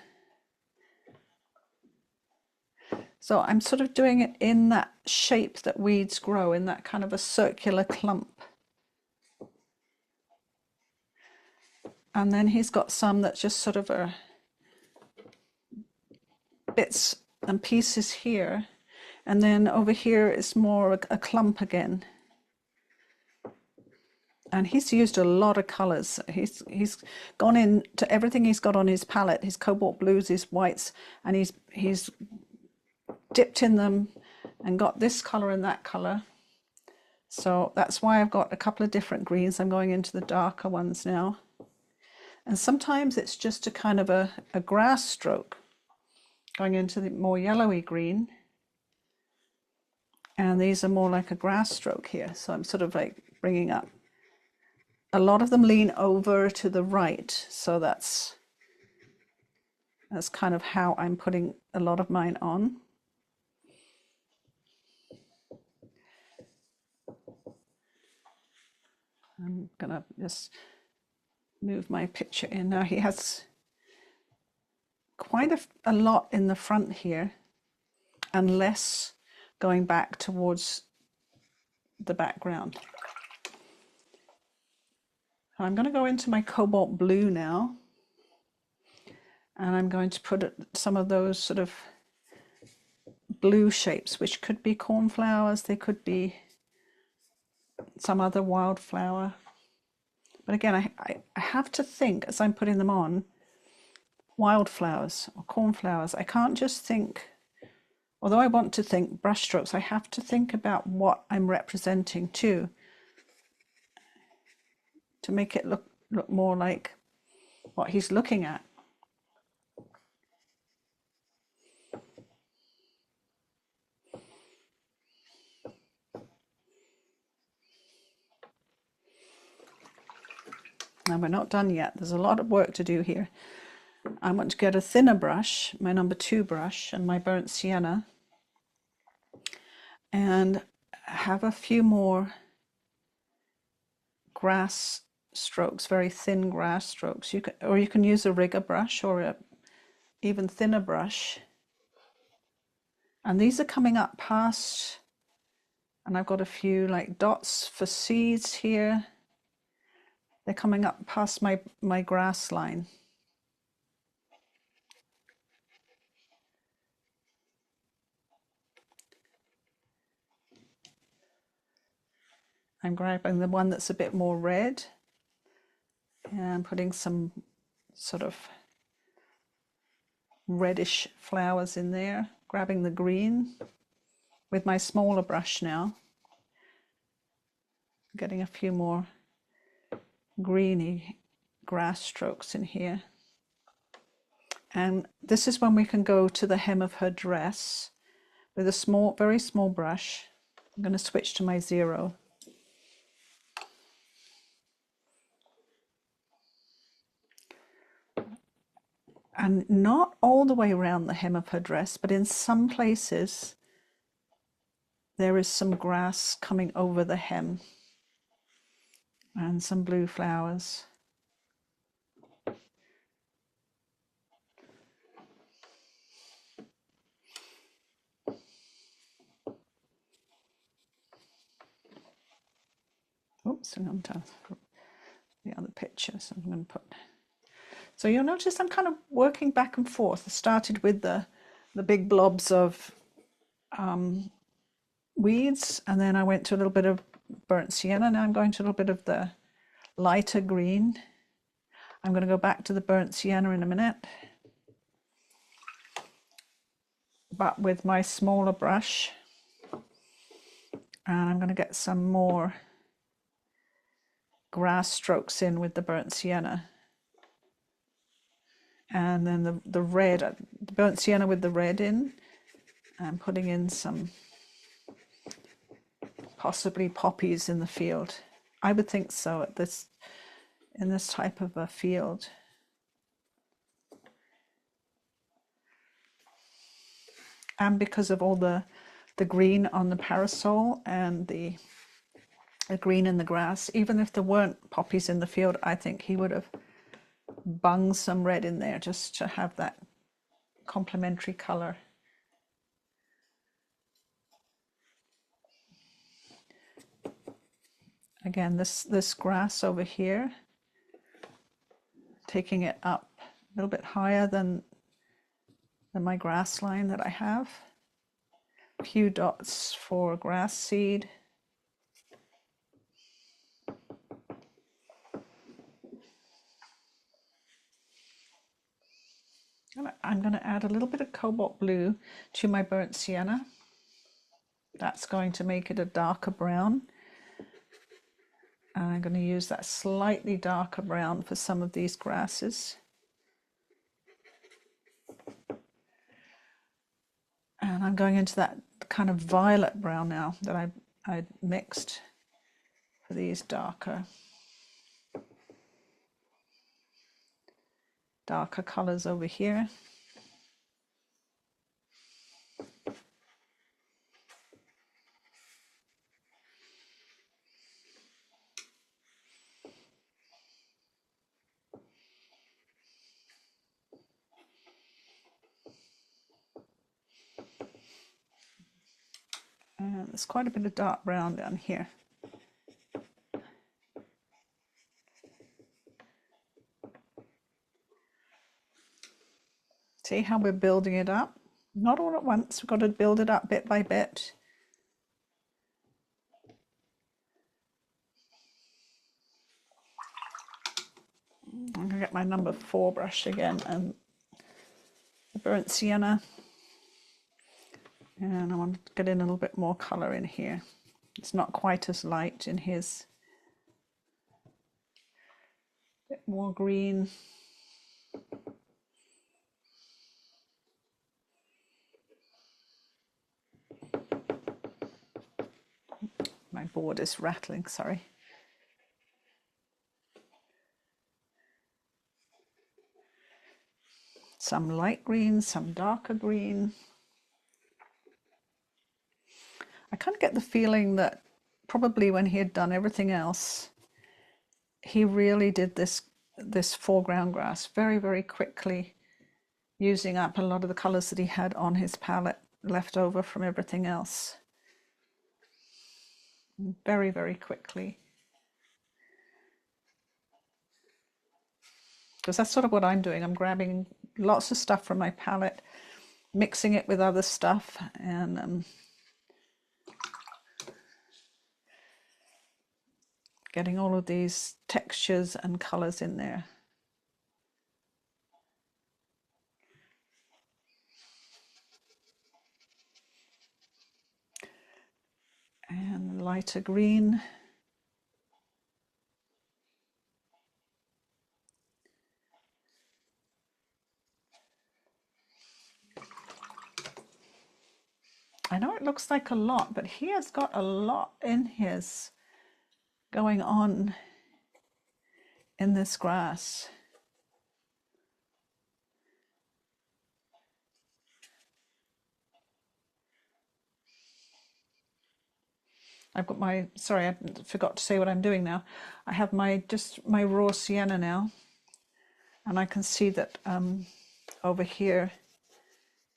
So I'm sort of doing it in that shape that weeds grow, in that kind of a circular clump. And then he's got some that's just sort of a bits and pieces here. And then over here is more a clump again. And he's used a lot of colours. He's gone into everything he's got on his palette, his cobalt blues, his whites, and he's dipped in them and got this colour and that colour. So that's why I've got a couple of different greens. I'm going into the darker ones now. And sometimes it's just a kind of a grass stroke, going into the more yellowy green. And these are more like a grass stroke here. So I'm sort of like bringing up. A lot of them lean over to the right. So that's kind of how I'm putting a lot of mine on. I'm gonna just move my picture in. Now he has quite a lot in the front here and less going back towards the background. I'm going to go into my cobalt blue now, and I'm going to put some of those sort of blue shapes, which could be cornflowers, they could be some other wildflower. But again, I have to think as I'm putting them on, wildflowers or cornflowers. I can't just think, although I want to think brushstrokes, I have to think about what I'm representing too, to make it look more like what he's looking at. And we're not done yet. There's a lot of work to do here. I want to get a thinner brush, my number 2 brush, and my burnt sienna, and have a few more grass strokes, very thin grass strokes. You can use a rigger brush or a even thinner brush. And these are coming up past, and I've got a few like dots for seeds here. They're coming up past my grass line. I'm grabbing the one that's a bit more red and putting some sort of reddish flowers in there, grabbing the green with my smaller brush now, getting a few more greeny grass strokes in here. And this is when we can go to the hem of her dress with a very small brush. I'm going to switch to my 0. And not all the way around the hem of her dress, but in some places there is some grass coming over the hem and some blue flowers. Oops, I'm done the other picture, so I'm going to put. So you'll notice I'm kind of working back and forth. I started with the big blobs of weeds, and then I went to a little bit of burnt sienna. Now I'm going to a little bit of the lighter green. I'm going to go back to the burnt sienna in a minute, but with my smaller brush, and I'm going to get some more grass strokes in with the burnt sienna. And then the red, the burnt sienna with the red in, and putting in some possibly poppies in the field. I would think so in this type of a field. And because of all the green on the parasol and the green in the grass, even if there weren't poppies in the field, I think he would have bung some red in there just to have that complementary color. Again, this grass over here, taking it up a little bit higher than my grass line that I have. A few dots for grass seed. I'm going to add a little bit of Cobalt Blue to my burnt sienna. That's going to make it a darker brown. And I'm going to use that slightly darker brown for some of these grasses. And I'm going into that kind of violet brown now that I mixed for these darker colors over here. And there's quite a bit of dark brown down here. See how we're building it up? Not all at once, we've got to build it up bit by bit. I'm going to get my number 4 brush again and the burnt sienna. And I want to get in a little bit more colour in here. It's not quite as light in his. A bit more green. My board is rattling, sorry. Some light green, some darker green. I kind of get the feeling that probably when he had done everything else, he really did this foreground grass very, very quickly, using up a lot of the colours that he had on his palette left over from everything else. Very, very quickly. Because that's sort of what I'm doing. I'm grabbing lots of stuff from my palette, mixing it with other stuff, and getting all of these textures and colours in there. And lighter green. I know it looks like a lot, but he has got a lot in his going on in this grass. I've got my, sorry, I forgot to say what I'm doing now. I have just my raw sienna now, and I can see that over here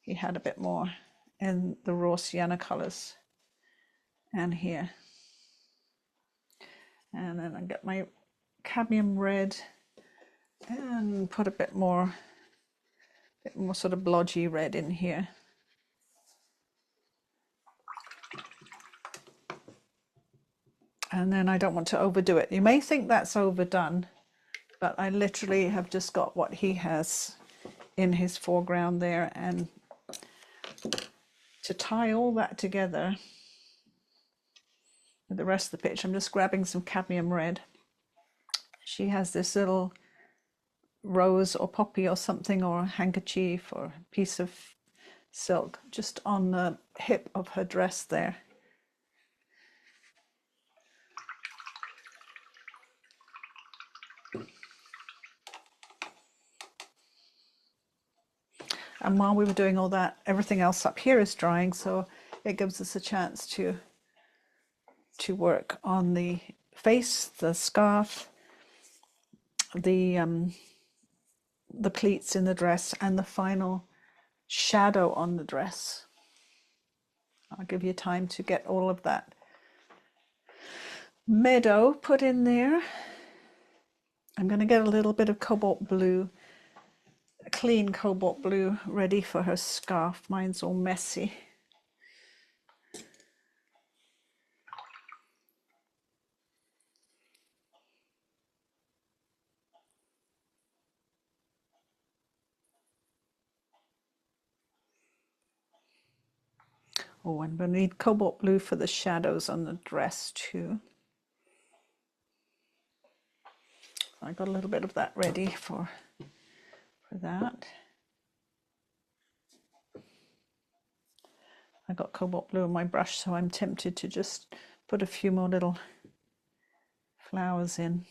he had a bit more in the raw sienna colours, and here. And then I get my cadmium red and put a bit more sort of blodgy red in here. And then I don't want to overdo it. You may think that's overdone, but I literally have just got what he has in his foreground there, and to tie all that together with the rest of the picture, I'm just grabbing some cadmium red. She has this little rose or poppy or something, or a handkerchief or a piece of silk just on the hip of her dress there. And while we were doing all that, everything else up here is drying, so it gives us a chance to work on the face, the scarf, the pleats in the dress, and the final shadow on the dress. I'll give you time to get all of that meadow put in there. I'm going to get a little bit of cobalt blue, a clean cobalt blue, ready for her scarf. Mine's all messy. Oh, and we'll need Cobalt Blue for the shadows on the dress too. I got a little bit of that ready for that. I got Cobalt Blue on my brush, so I'm tempted to just put a few more little flowers in.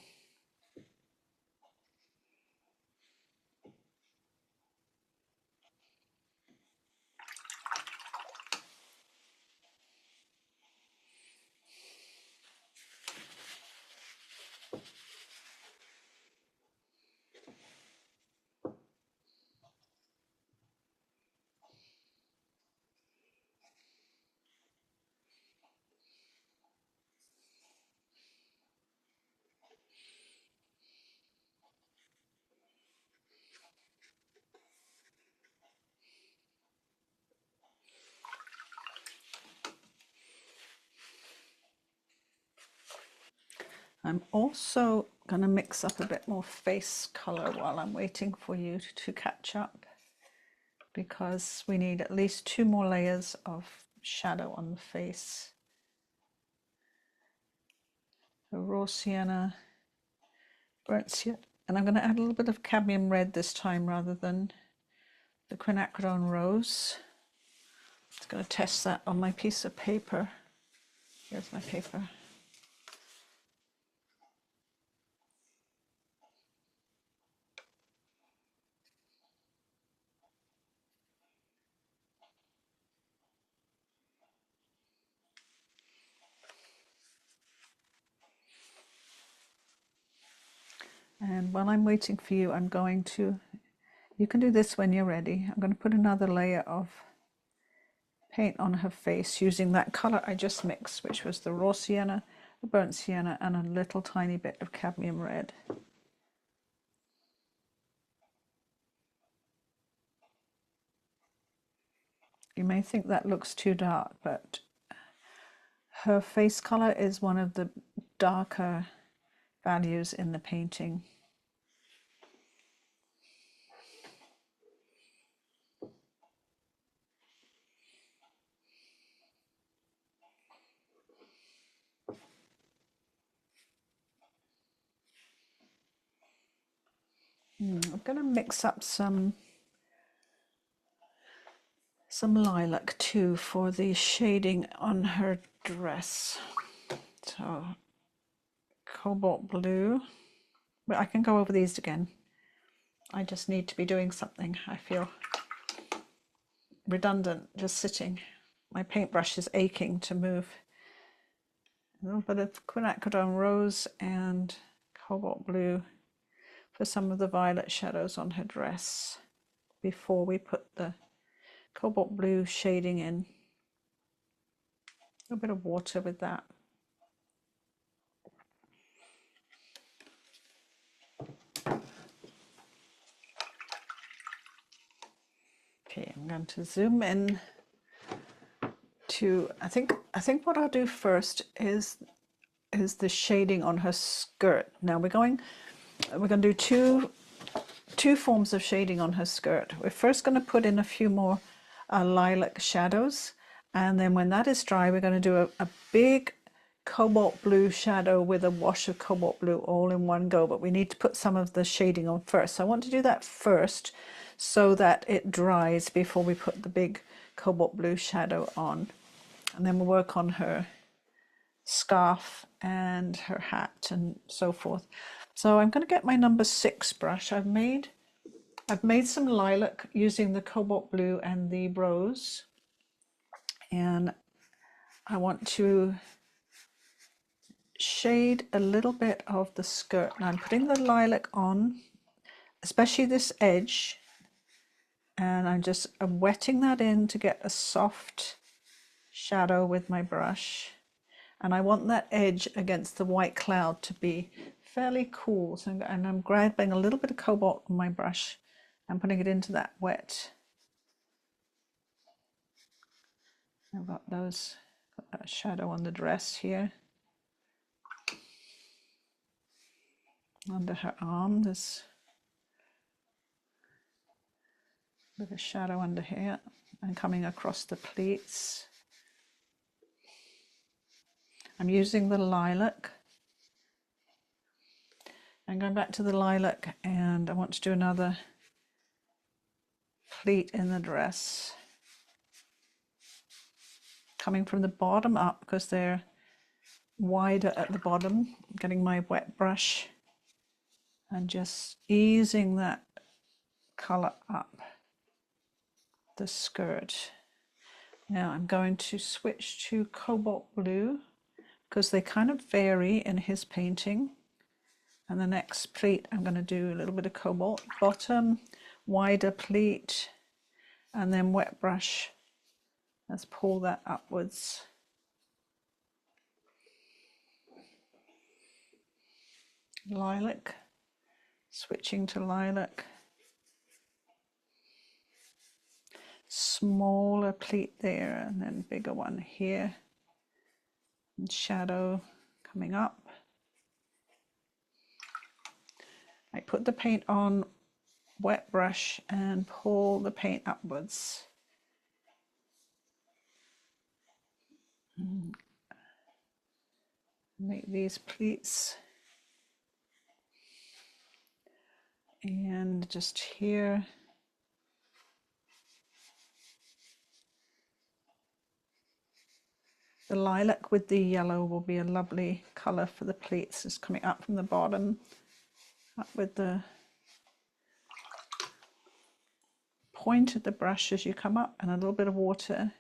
I'm also going to mix up a bit more face color while I'm waiting for you to catch up, because we need at least 2 more layers of shadow on the face. The raw sienna, burnt sienna, and I'm going to add a little bit of cadmium red this time rather than the Quinacridone Rose. I'm going to test that on my piece of paper. Here's my paper. And while I'm waiting for you, I'm going to, you can do this when you're ready, I'm going to put another layer of paint on her face using that color I just mixed, which was the raw sienna, the burnt sienna, and a little tiny bit of cadmium red. You may think that looks too dark, but her face color is one of the darker values in the painting. I'm going to mix up some lilac too for the shading on her dress. So Cobalt Blue, but I can go over these again. I just need to be doing something. I feel redundant just sitting. My paintbrush is aching to move. A little bit of Quinacridone Rose and Cobalt Blue for some of the violet shadows on her dress before we put the Cobalt Blue shading in. A little bit of water with that. Okay, I'm going to zoom in to, I think what I'll do first is the shading on her skirt. Now we're going to do two forms of shading on her skirt. We're first going to put in a few more lilac shadows, and then when that is dry, we're going to do a big cobalt blue shadow with a wash of cobalt blue all in one go, but we need to put some of the shading on first. So I want to do that first so that it dries before we put the big cobalt blue shadow on, and then we'll work on her scarf and her hat and so forth. So I'm going to get my number 6 brush. I've made some lilac using the cobalt blue and the rose, and I want to shade a little bit of the skirt. Now I'm putting the lilac on, especially this edge, and I'm wetting that in to get a soft shadow with my brush. And I want that edge against the white cloud to be fairly cool. So I'm grabbing a little bit of cobalt on my brush and putting it into that wet. I've got that shadow on the dress here. Under her arm, there's a bit of shadow under here and coming across the pleats. I'm using the lilac. I'm going back to the lilac, and I want to do another pleat in the dress. Coming from the bottom up because they're wider at the bottom. I'm getting my wet brush and just easing that colour up the skirt. Now I'm going to switch to Cobalt Blue because they kind of vary in his painting. And the next pleat I'm going to do a little bit of Cobalt bottom, wider pleat, and then wet brush. Let's pull that upwards. Lilac, switching to lilac. Smaller pleat there, and then bigger one here. And shadow coming up. I put the paint on wet brush and pull the paint upwards. Make these pleats. And just here. The lilac with the yellow will be a lovely colour for the pleats. It's coming up from the bottom, up with the point of the brush as you come up, and a little bit of water.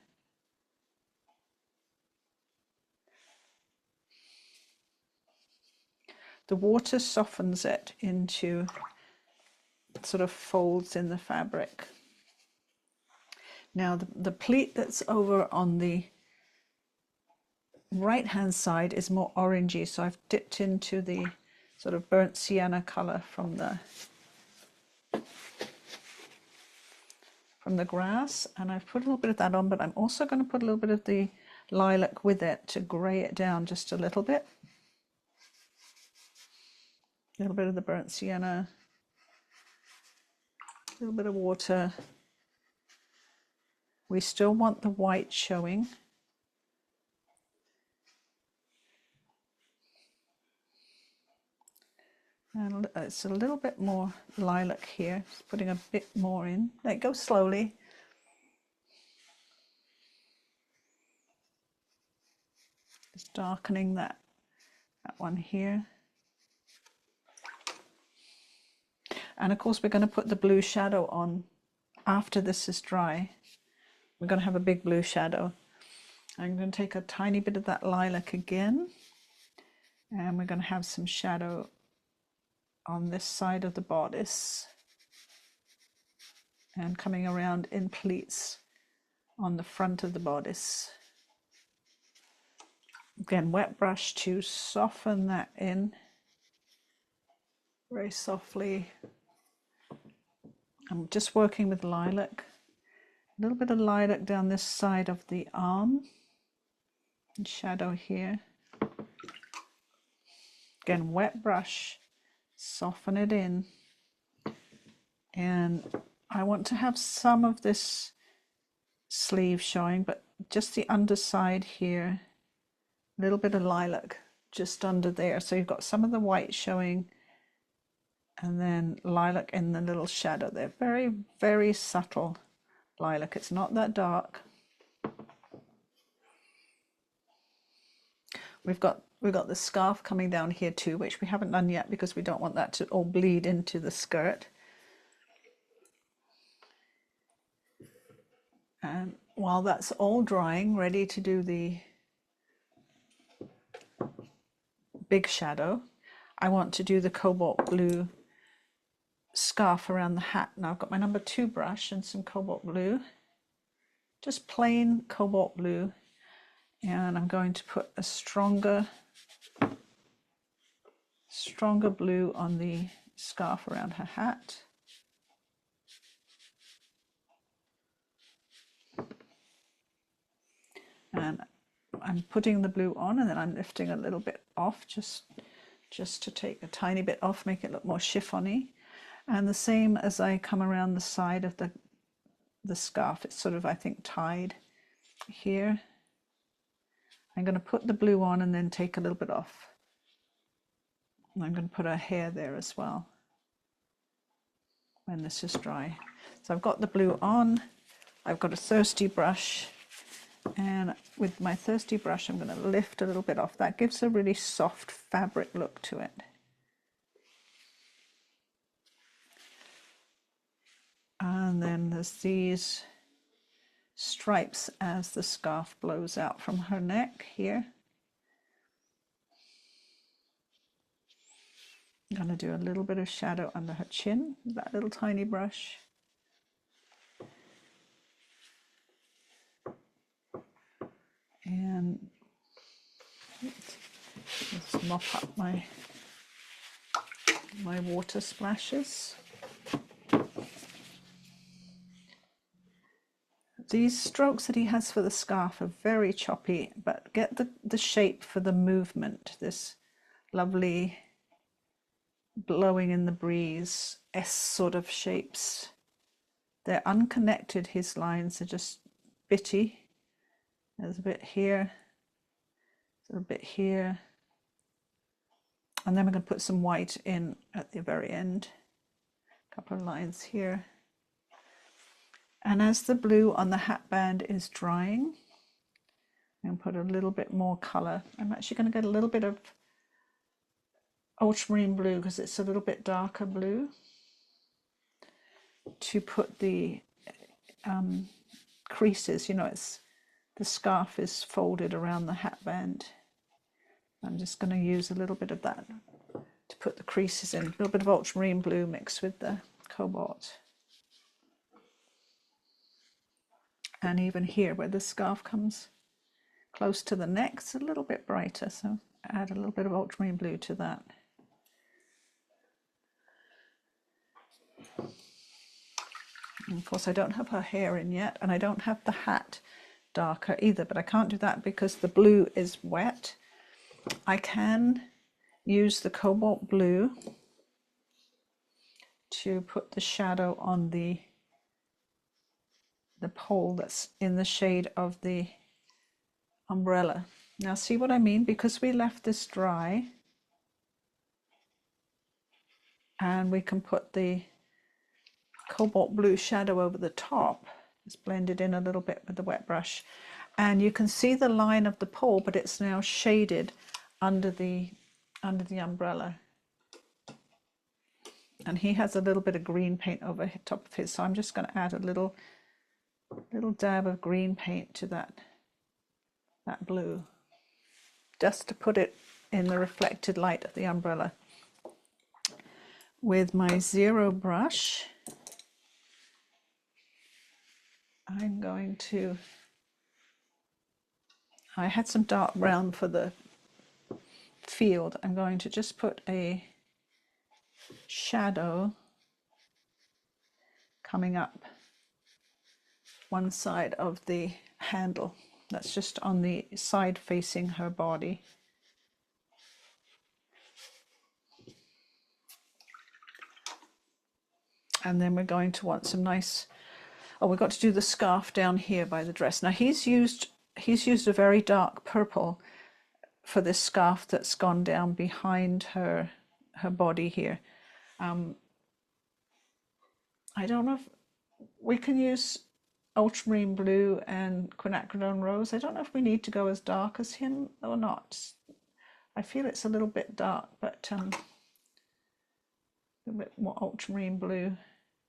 The water softens it into sort of folds in the fabric. Now the pleat that's over on the right hand side is more orangey, so I've dipped into the sort of burnt sienna colour from the grass, and I've put a little bit of that on, but I'm also going to put a little bit of the lilac with it to grey it down just a little bit. A little bit of the burnt sienna, a little bit of water. We still want the white showing. And it's a little bit more lilac here, just putting a bit more in. Let it go slowly. Just darkening that one here. And of course we're going to put the blue shadow on after this is dry. We're going to have a big blue shadow. I'm going to take a tiny bit of that lilac again, and we're going to have some shadow on this side of the bodice and coming around in pleats on the front of the bodice. Again, wet brush to soften that in very softly. I'm just working with lilac. A little bit of lilac down this side of the arm and shadow here. Again, wet brush, soften it in. And I want to have some of this sleeve showing, but just the underside here. A little bit of lilac just under there. So you've got some of the white showing, and then lilac in the little shadow there. Very, very subtle lilac. It's not that dark. We've got the scarf coming down here too, which we haven't done yet because we don't want that to all bleed into the skirt. And while that's all drying, ready to do the big shadow, I want to do the Cobalt Blue scarf around the hat. Now I've got my number 2 brush and some Cobalt Blue, just plain Cobalt Blue, and I'm going to put a stronger blue on the scarf around her hat. And I'm putting the blue on, and then I'm lifting a little bit off, just to take a tiny bit off, make it look more chiffony. And the same as I come around the side of the scarf, it's sort of, I think, tied here. I'm going to put the blue on and then take a little bit off. And I'm going to put her hair there as well when this is dry. So I've got the blue on, I've got a thirsty brush, and with my thirsty brush I'm going to lift a little bit off. That gives a really soft fabric look to it. And then there's these stripes as the scarf blows out from her neck here. I'm going to do a little bit of shadow under her chin with that little tiny brush. And let's mop up my water splashes. These strokes that he has for the scarf are very choppy, but get the shape for the movement, this lovely blowing in the breeze S sort of shapes. They're unconnected, his lines are just bitty. There's a bit here, there's a bit here, and then we're going to put some white in at the very end. A couple of lines here. And as the blue on the hat band is drying, I'm going to put a little bit more colour. I'm actually going to get a little bit of ultramarine blue because it's a little bit darker blue to put the creases. You know, the scarf is folded around the hat band. I'm just going to use a little bit of that to put the creases in. A little bit of ultramarine blue mixed with the cobalt. And even here where the scarf comes close to the neck, it's a little bit brighter, so add a little bit of ultramarine blue to that. And of course I don't have her hair in yet, and I don't have the hat darker either, but I can't do that because the blue is wet. I can use the Cobalt Blue to put the shadow on the pole that's in the shade of the umbrella. Now see what I mean? Because we left this dry, and we can put the Cobalt Blue shadow over the top. It's blended in a little bit with the wet brush, and you can see the line of the pole, but it's now shaded under the umbrella. And he has a little bit of green paint over the top of his, so I'm just going to add a little dab of green paint to that blue, just to put it in the reflected light of the umbrella. With my zero brush, I'm going to, I had some dark brown for the field. I'm going to just put a shadow coming up one side of the handle. That's just on the side facing her body. And then we're going to want some nice, oh, we've got to do the scarf down here by the dress. Now he's used a very dark purple for this scarf that's gone down behind her body here. I don't know if we can use Ultramarine Blue and Quinacridone Rose. I don't know if we need to go as dark as him or not. I feel it's a little bit dark, but a bit more Ultramarine Blue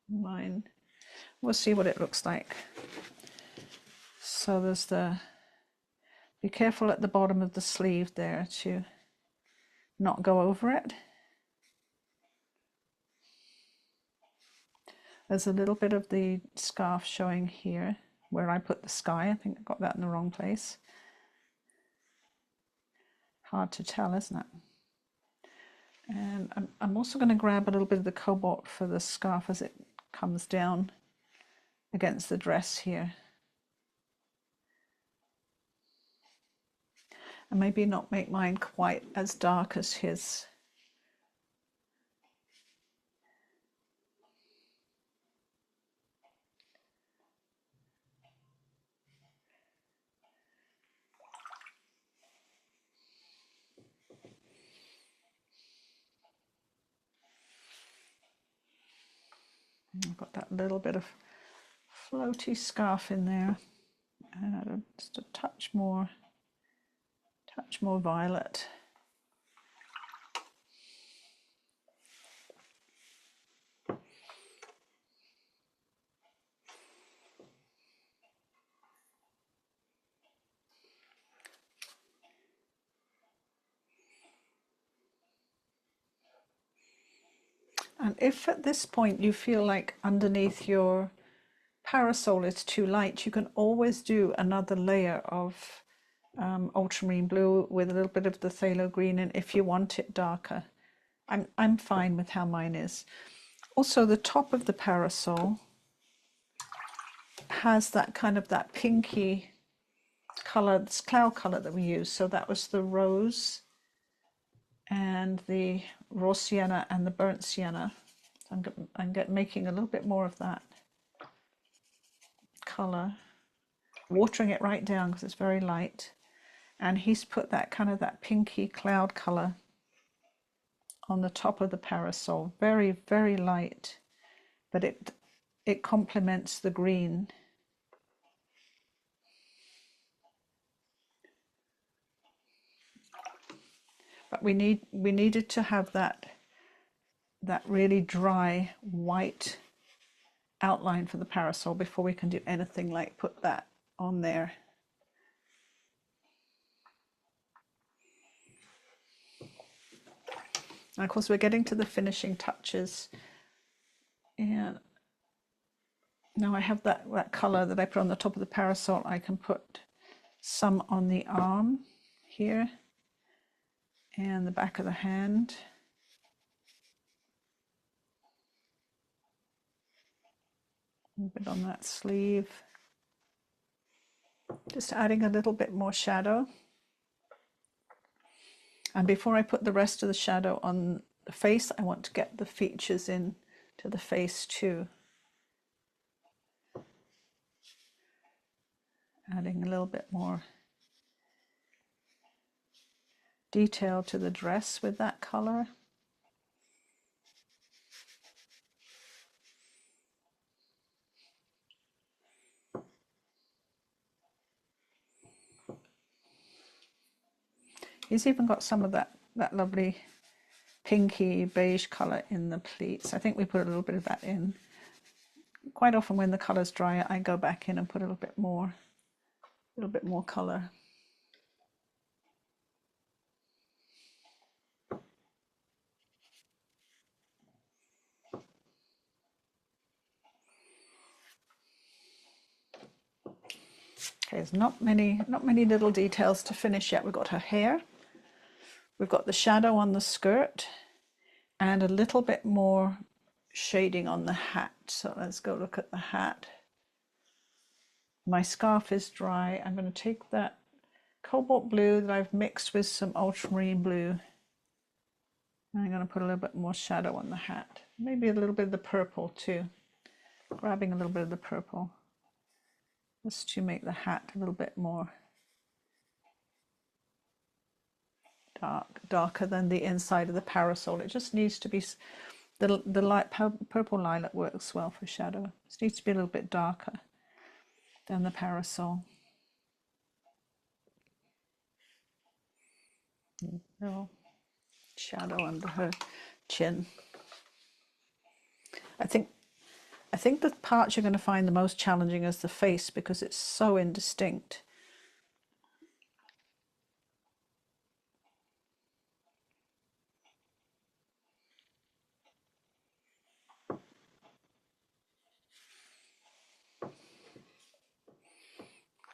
in mine. We'll see what it looks like. So there's be careful at the bottom of the sleeve there to not go over it. There's a little bit of the scarf showing here where I put the sky. I think I got that in the wrong place. Hard to tell, isn't it? And I'm also going to grab a little bit of the cobalt for the scarf as it comes down against the dress here. And maybe not make mine quite as dark as his. I've got that little bit of floaty scarf in there, and just a touch more violet. And if at this point you feel like underneath your parasol is too light, you can always do another layer of ultramarine blue with a little bit of the phthalo green in if you want it darker. I'm fine with how mine is. Also, the top of the parasol has that kind of that pinky color, this cloud color that we use. So that was the rose and the raw sienna and the burnt sienna. I'm making a little bit more of that color, watering it right down because it's very light. And he's put that kind of that pinky cloud color on the top of the parasol, very, very light, but it complements the green. But we needed to have that really dry white outline for the parasol before we can do anything like put that on there. And of course we're getting to the finishing touches, and now I have that color that I put on the top of the parasol. I can put some on the arm here and the back of the hand. A bit on that sleeve. Just adding a little bit more shadow. And before I put the rest of the shadow on the face, I want to get the features in to the face too. Adding a little bit more detail to the dress with that color. He's even got some of that lovely pinky beige color in the pleats. I think we put a little bit of that in. Quite often when the color's dry, I go back in and put a little bit more color. Okay, there's not many little details to finish yet. We've got her hair, we've got the shadow on the skirt, and a little bit more shading on the hat. So let's go look at the hat. My scarf is dry. I'm going to take that cobalt blue that I've mixed with some ultramarine blue. And I'm going to put a little bit more shadow on the hat. Maybe a little bit of the purple too. Grabbing a little bit of the purple, just to make the hat a little bit more darker than the inside of the parasol. It just needs to be, the light purple lilac works well for shadow. It needs to be a little bit darker than the parasol. No shadow under her chin. I think the part you're going to find the most challenging is the face, because it's so indistinct.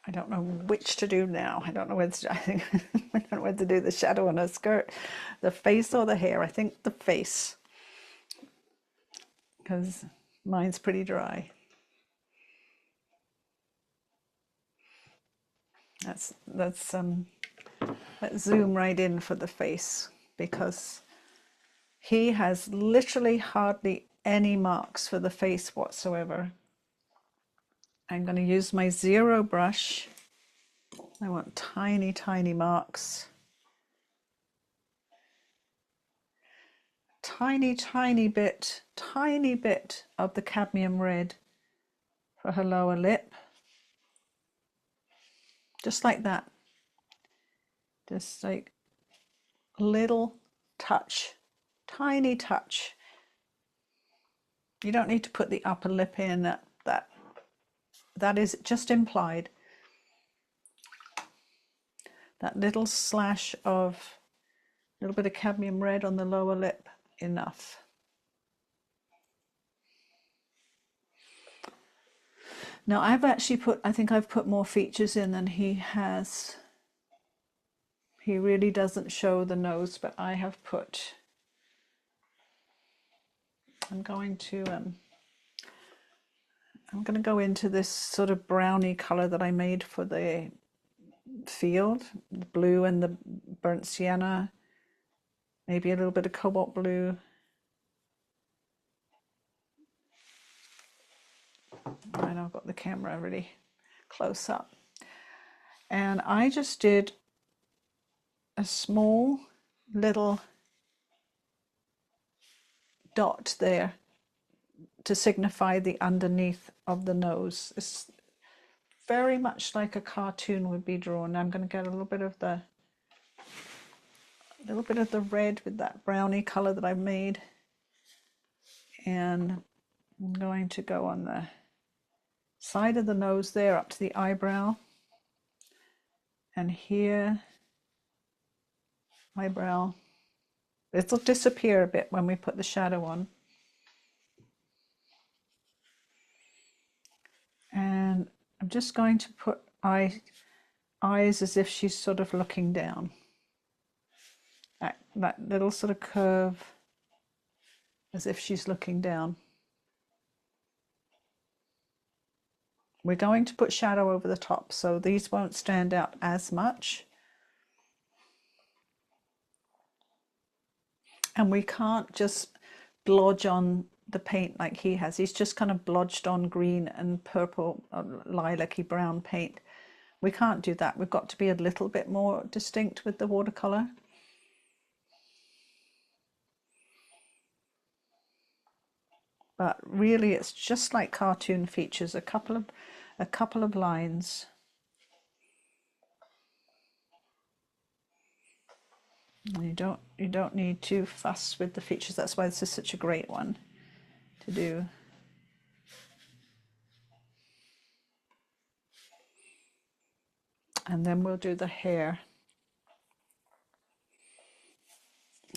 I don't know which to do now. I don't know whether to, I don't know whether to do the shadow on her skirt, the face or the hair. I think the face, because mine's pretty dry. Let's zoom right in for the face, because he has literally hardly any marks for the face whatsoever. I'm going to use my zero brush. I want tiny, tiny marks. tiny bit of the cadmium red for her lower lip. Just like that. Just like a little touch, tiny touch. You don't need to put the upper lip in. That is just implied. That little slash of a little bit of cadmium red on the lower lip, enough. Now I've actually I think I've put more features in than he has. He really doesn't show the nose, but I have put, I'm going to go into this sort of browny color that I made for the field, the blue and the burnt sienna, maybe a little bit of cobalt blue. And I've got the camera really close up. And I just did a small little dot there to signify the underneath of the nose. It's very much like a cartoon would be drawn. I'm going to get a little bit of the red with that browny color that I've made, and I'm going to go on the side of the nose there up to the eyebrow, and here, eyebrow. It'll disappear a bit when we put the shadow on. And I'm just going to put eyes as if she's sort of looking down. That little sort of curve as if she's looking down. We're going to put shadow over the top, so these won't stand out as much. And we can't just blodge on the paint like he has. He's just kind of blodged on green and purple, lilac-y brown paint. We can't do that. We've got to be a little bit more distinct with the watercolor. But really it's just like cartoon features, a couple of lines. You don't need to fuss with the features. That's why this is such a great one to do. And then we'll do the hair.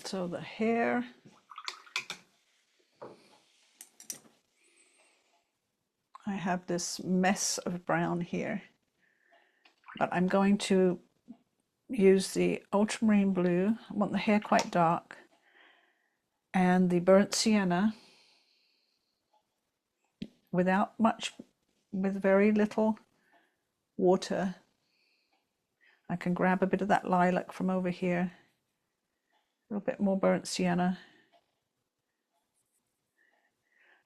So the hair, I have this mess of brown here, but I'm going to use the Ultramarine Blue. I want the hair quite dark, and the burnt sienna with very little water. I can grab a bit of that lilac from over here, a little bit more burnt sienna,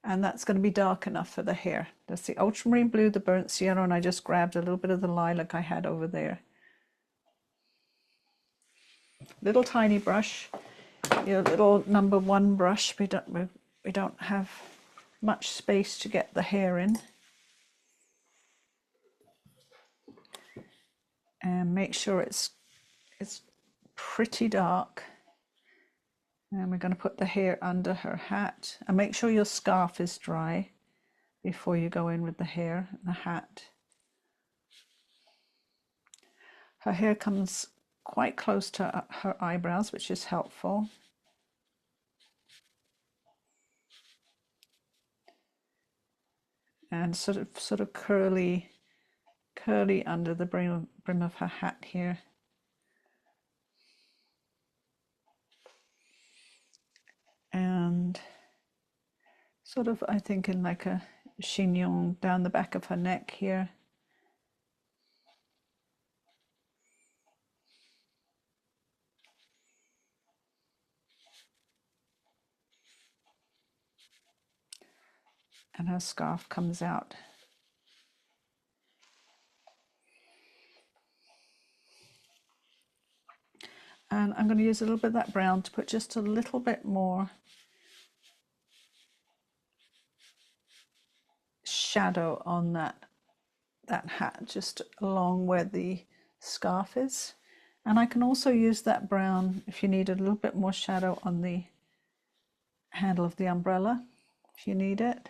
and that's going to be dark enough for the hair. That's the Ultramarine Blue, the burnt sienna, and I just grabbed a little bit of the lilac I had over there. Little tiny brush, your little number 1 brush. We don't have much space to get the hair in. And make sure it's pretty dark. And we're going to put the hair under her hat. And make sure your scarf is dry before you go in with the hair and the hat. Her hair comes quite close to her eyebrows, which is helpful. And sort of curly under the brim of her hat here. And sort of, I think, in like a chignon down the back of her neck here. And her scarf comes out. And I'm going to use a little bit of that brown to put just a little bit more shadow on that hat, just along where the scarf is. And I can also use that brown if you need a little bit more shadow on the handle of the umbrella, if you need it.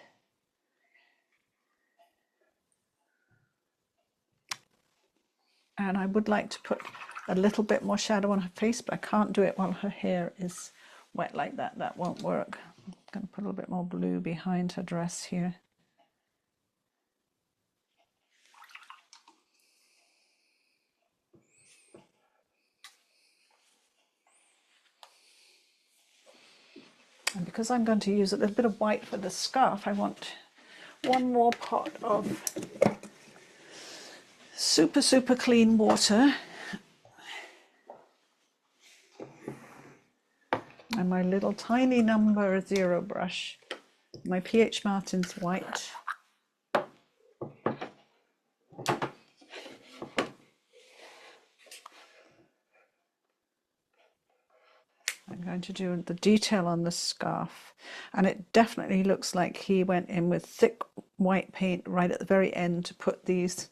And I would like to put a little bit more shadow on her face, but I can't do it while her hair is wet like that. That won't work. I'm going to put a little bit more blue behind her dress here. And because I'm going to use a little bit of white for the scarf, I want one more pot of super, super clean water. And my little tiny number 0 brush, my PH Martin's white. I'm going to do the detail on the scarf, and it definitely looks like he went in with thick white paint right at the very end to put these.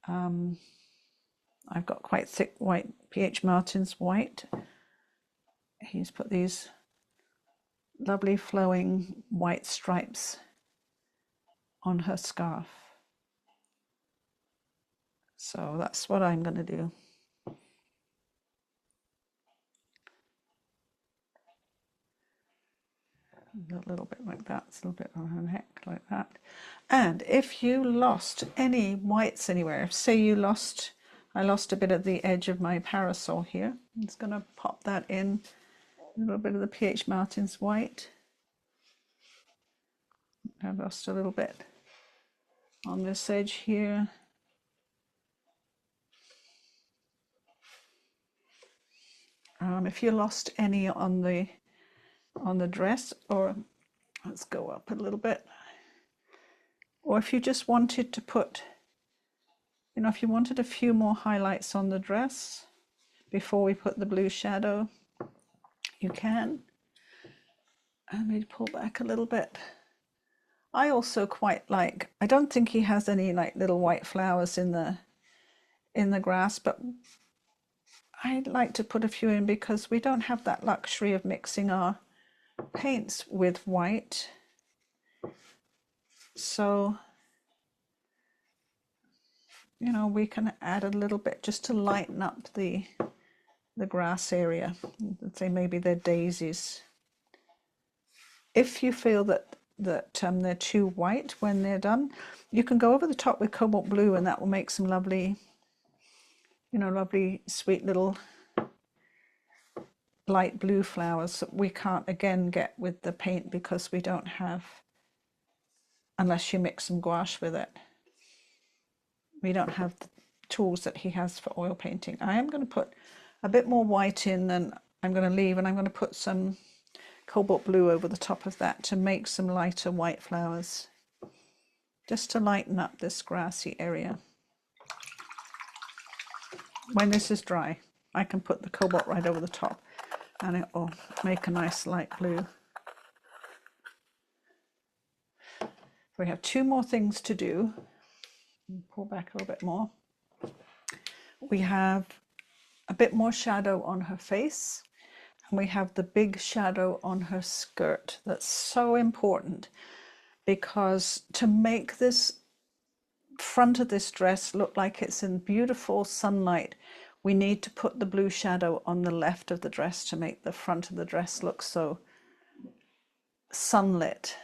I've got quite thick white PH Martin's white. He's put these lovely flowing white stripes on her scarf. So that's what I'm going to do. A little bit like that, a little bit on her neck like that. And if you lost any whites anywhere, say you lost, I lost a bit of the edge of my parasol here, I'm just going to pop that in, a little bit of the PH Martin's white. I've lost a little bit on this edge here. If you lost any on the dress, or let's go up a little bit, or if you just wanted to put, you know, if you wanted a few more highlights on the dress before we put the blue shadow, you can. And maybe pull back a little bit. I also quite like, I don't think he has any like little white flowers in the grass, but I'd like to put a few in because we don't have that luxury of mixing our paints with white. So, you know, we can add a little bit just to lighten up the grass area. Let's say maybe they're daisies. If you feel that they're too white when they're done, you can go over the top with Cobalt Blue, and that will make some lovely, you know, lovely sweet little light blue flowers that we can't again get with the paint because we don't have, unless you mix some gouache with it, we don't have the tools that he has for oil painting. I am going to put a bit more white in than I'm going to leave, and I'm going to put some Cobalt Blue over the top of that to make some lighter white flowers, just to lighten up this grassy area. When this is dry, I can put the cobalt right over the top and it will make a nice light blue. We have 2 more things to do. Pull back a little bit more. We have a bit more shadow on her face, and we have the big shadow on her skirt. That's so important, because to make this front of this dress look like it's in beautiful sunlight, we need to put the blue shadow on the left of the dress to make the front of the dress look so sunlit.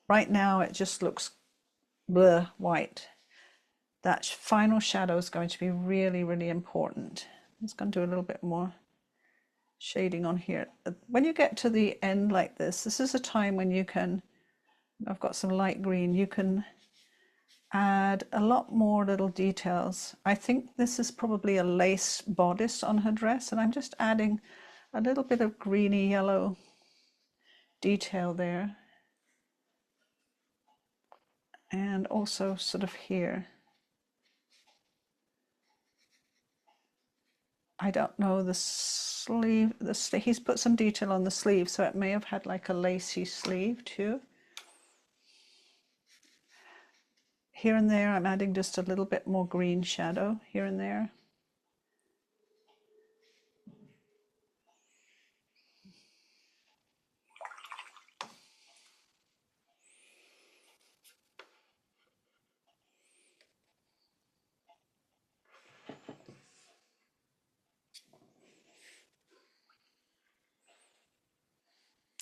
Right now it just looks blur white. That final shadow is going to be really, really important. I'm just going to do a little bit more shading on here. When you get to the end like this, this is a time when you can, I've got some light green, you can add a lot more little details. I think this is probably a lace bodice on her dress, and I'm just adding a little bit of greeny yellow detail there, and also sort of here. I don't know the sleeve, he's put some detail on the sleeve, so it may have had like a lacy sleeve too. here and there I'm adding just a little bit more green shadow here and there.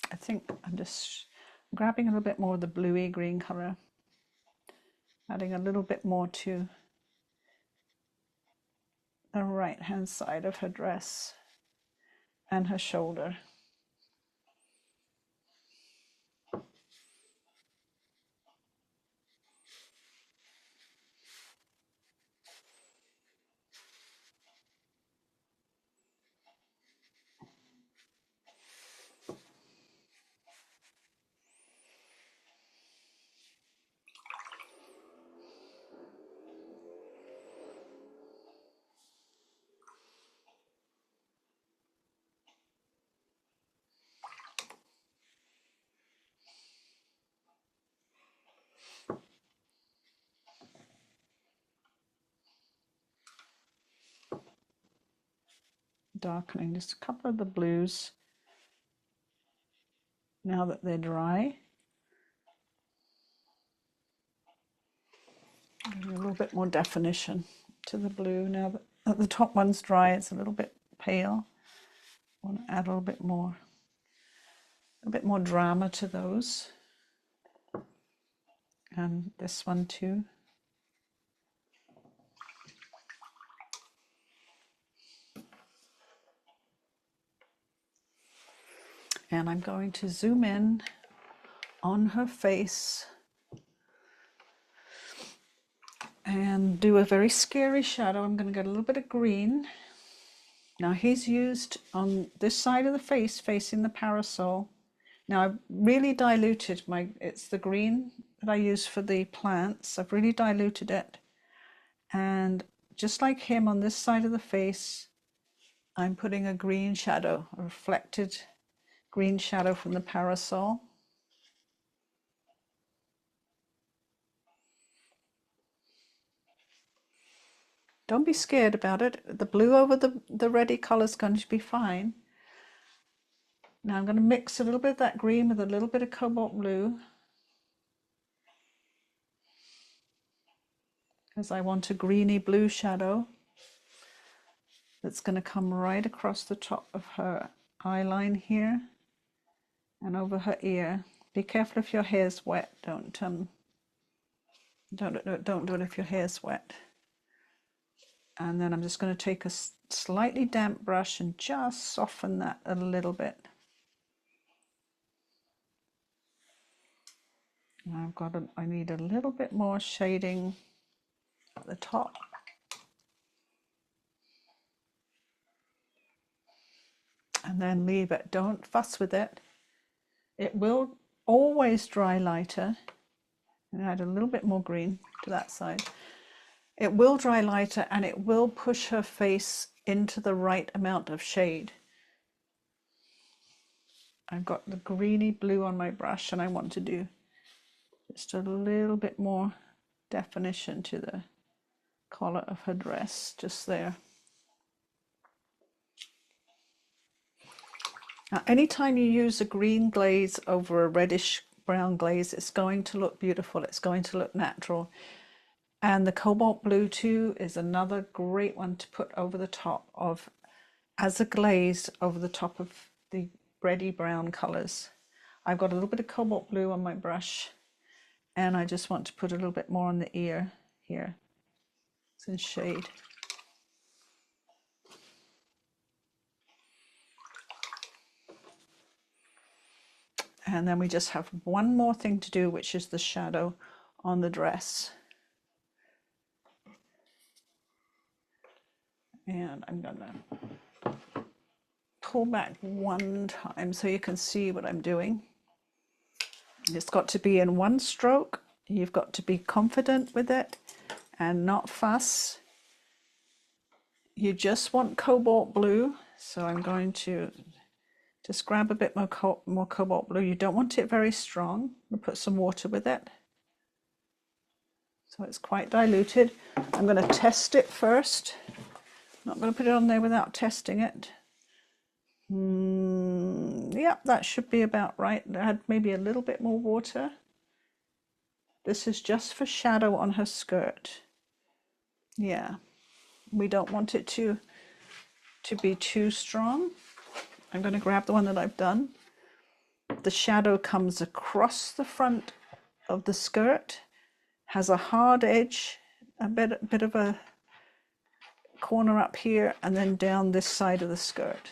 I think I'm just grabbing a little bit more of the bluey green colour, adding a little bit more to the right hand side of her dress and her shoulder. Darkening just a couple of the blues now that they're dry. A little bit more definition to the blue now that the top one's dry. It's a little bit pale. I want to add a bit more drama to those, and this one too. And I'm going to zoom in on her face and do a very scary shadow. I'm going to get a little bit of green. Now he's used on this side of the face facing the parasol. Now I've really diluted it's the green that I use for the plants. I've really diluted it. And just like him on this side of the face, I'm putting a green shadow, a reflected green shadow from the parasol. Don't be scared about it. The blue over the reddy color is going to be fine. Now I'm going to mix a little bit of that green with a little bit of cobalt blue, because I want a greeny blue shadow that's going to come right across the top of her eye line here and over her ear. Be careful if your hair's wet. Don't do it if your hair's wet. And then I'm just going to take a slightly damp brush and just soften that a little bit. Now I need a little bit more shading at the top. And then leave it. Don't fuss with it. It will always dry lighter. And add a little bit more green to that side. It will dry lighter and it will push her face into the right amount of shade. I've got the greeny blue on my brush and I want to do just a little bit more definition to the collar of her dress, just there. Now, anytime you use a green glaze over a reddish brown glaze, it's going to look beautiful. It's going to look natural. And the cobalt blue too is another great one to put over the top of as a glaze over the top of the reddy brown colors. I've got a little bit of cobalt blue on my brush and I just want to put a little bit more on the ear here. It's in shade. And then we just have one more thing to do, which is the shadow on the dress. And I'm gonna pull back one time so you can see what I'm doing. It's got to be in one stroke. You've got to be confident with it and not fuss. You just want cobalt blue. So I'm going to just grab a bit more cobalt blue. You don't want it very strong. We'll put some water with it. So it's quite diluted. I'm going to test it first. I'm not going to put it on there without testing it. Yep, that should be about right. Add maybe a little bit more water. This is just for shadow on her skirt. Yeah, we don't want it to be too strong. I'm going to grab the one that I've done. The shadow comes across the front of the skirt, has a hard edge, a bit of a corner up here, and then down this side of the skirt.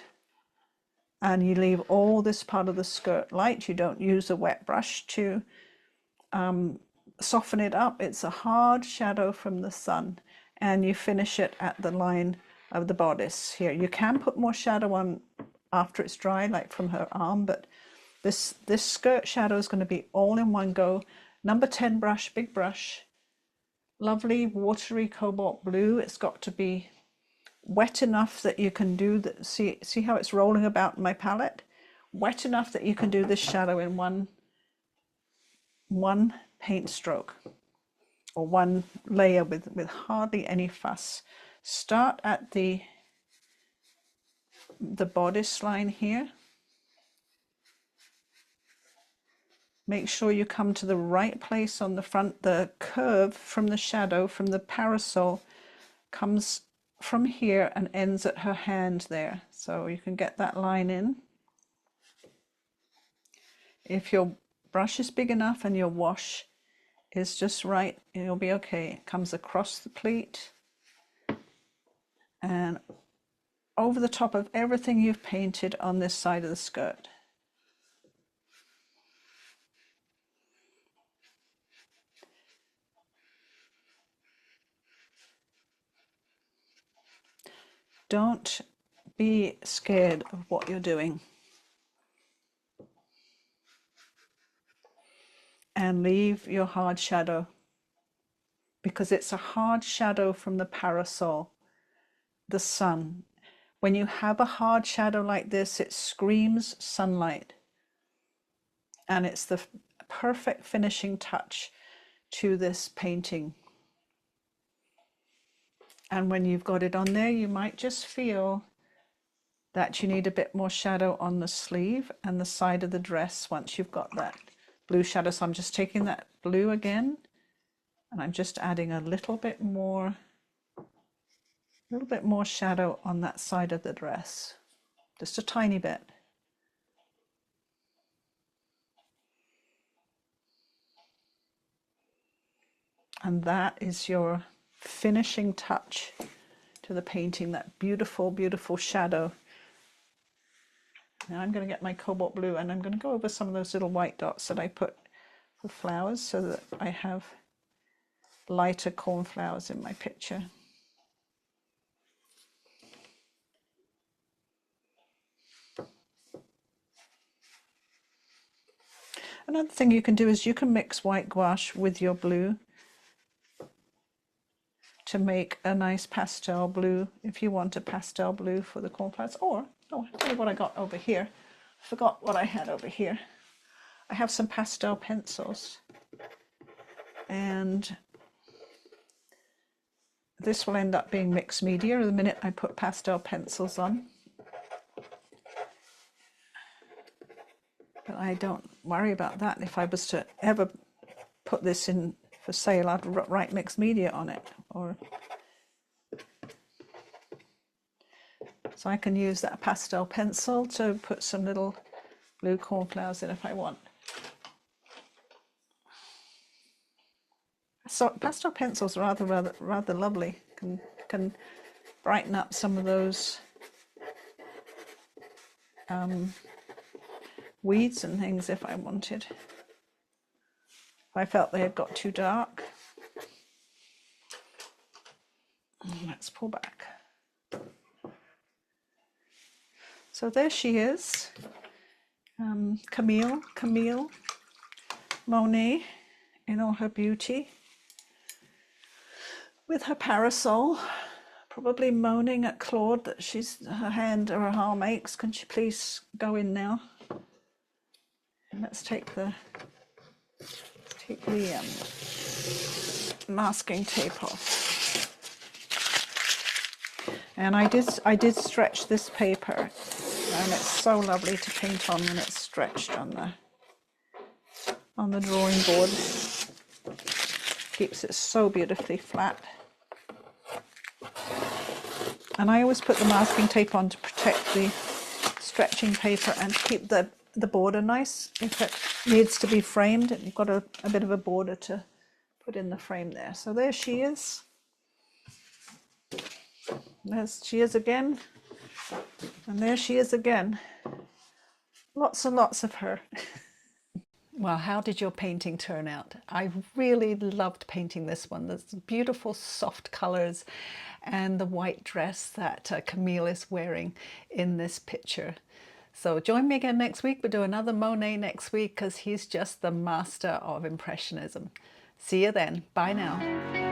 And you leave all this part of the skirt light. You don't use a wet brush to soften it up. It's a hard shadow from the sun, and you finish it at the line of the bodice here. You can put more shadow on after it's dry, like from her arm, but this skirt shadow is going to be all in one go. Number 10 brush, big brush, lovely watery cobalt blue. It's got to be wet enough that you can do that. See how it's rolling about in my palette? Wet enough that you can do this shadow in one paint stroke, or one layer with hardly any fuss. Start at the bodice line here. Make sure you come to the right place on the front. The curve from the shadow, from the parasol, comes from here and ends at her hand there. So you can get that line in. If your brush is big enough and your wash is just right, you'll be okay. It comes across the pleat and over the top of everything you've painted on this side of the skirt. Don't be scared of what you're doing. And leave your hard shadow, because it's a hard shadow from the parasol, the sun. When you have a hard shadow like this, it screams sunlight. And it's the perfect finishing touch to this painting. And when you've got it on there, you might just feel that you need a bit more shadow on the sleeve and the side of the dress once you've got that blue shadow. So I'm just taking that blue again, and I'm just adding a little bit more shadow on that side of the dress, just a tiny bit. And that is your finishing touch to the painting, that beautiful, beautiful shadow. Now I'm going to get my cobalt blue and I'm going to go over some of those little white dots that I put for flowers so that I have lighter cornflowers in my picture. Another thing you can do is you can mix white gouache with your blue to make a nice pastel blue if you want a pastel blue for the cornflowers. Or, oh, I'll tell you what I got over here. I forgot what I had over here. I have some pastel pencils, and this will end up being mixed media the minute I put pastel pencils on. But I don't worry about that. If I was to ever put this in for sale, I'd write mixed media on it. So I can use that pastel pencil to put some little blue cornflowers in if I want. So pastel pencils are rather lovely. Can brighten up some of those weeds and things if I wanted. If I felt they had got too dark. Let's pull back. So there she is, Camille Monet in all her beauty, with her parasol, probably moaning at Claude that her hand or her arm aches. Can she please go in now? And let's take the masking tape off. And I did stretch this paper, and it's so lovely to paint on when it's stretched on the drawing board. Keeps it so beautifully flat. And I always put the masking tape on to protect the stretching paper and to keep the border nice. If it needs to be framed, you've got a bit of a border to put in the frame there. So there she is. There she is again. And there she is again. Lots and lots of her. Well, how did your painting turn out? I really loved painting this one. There's beautiful soft colours and the white dress that Camille is wearing in this picture. So join me again next week. We'll do another Monet next week because he's just the master of Impressionism. See you then. Bye now.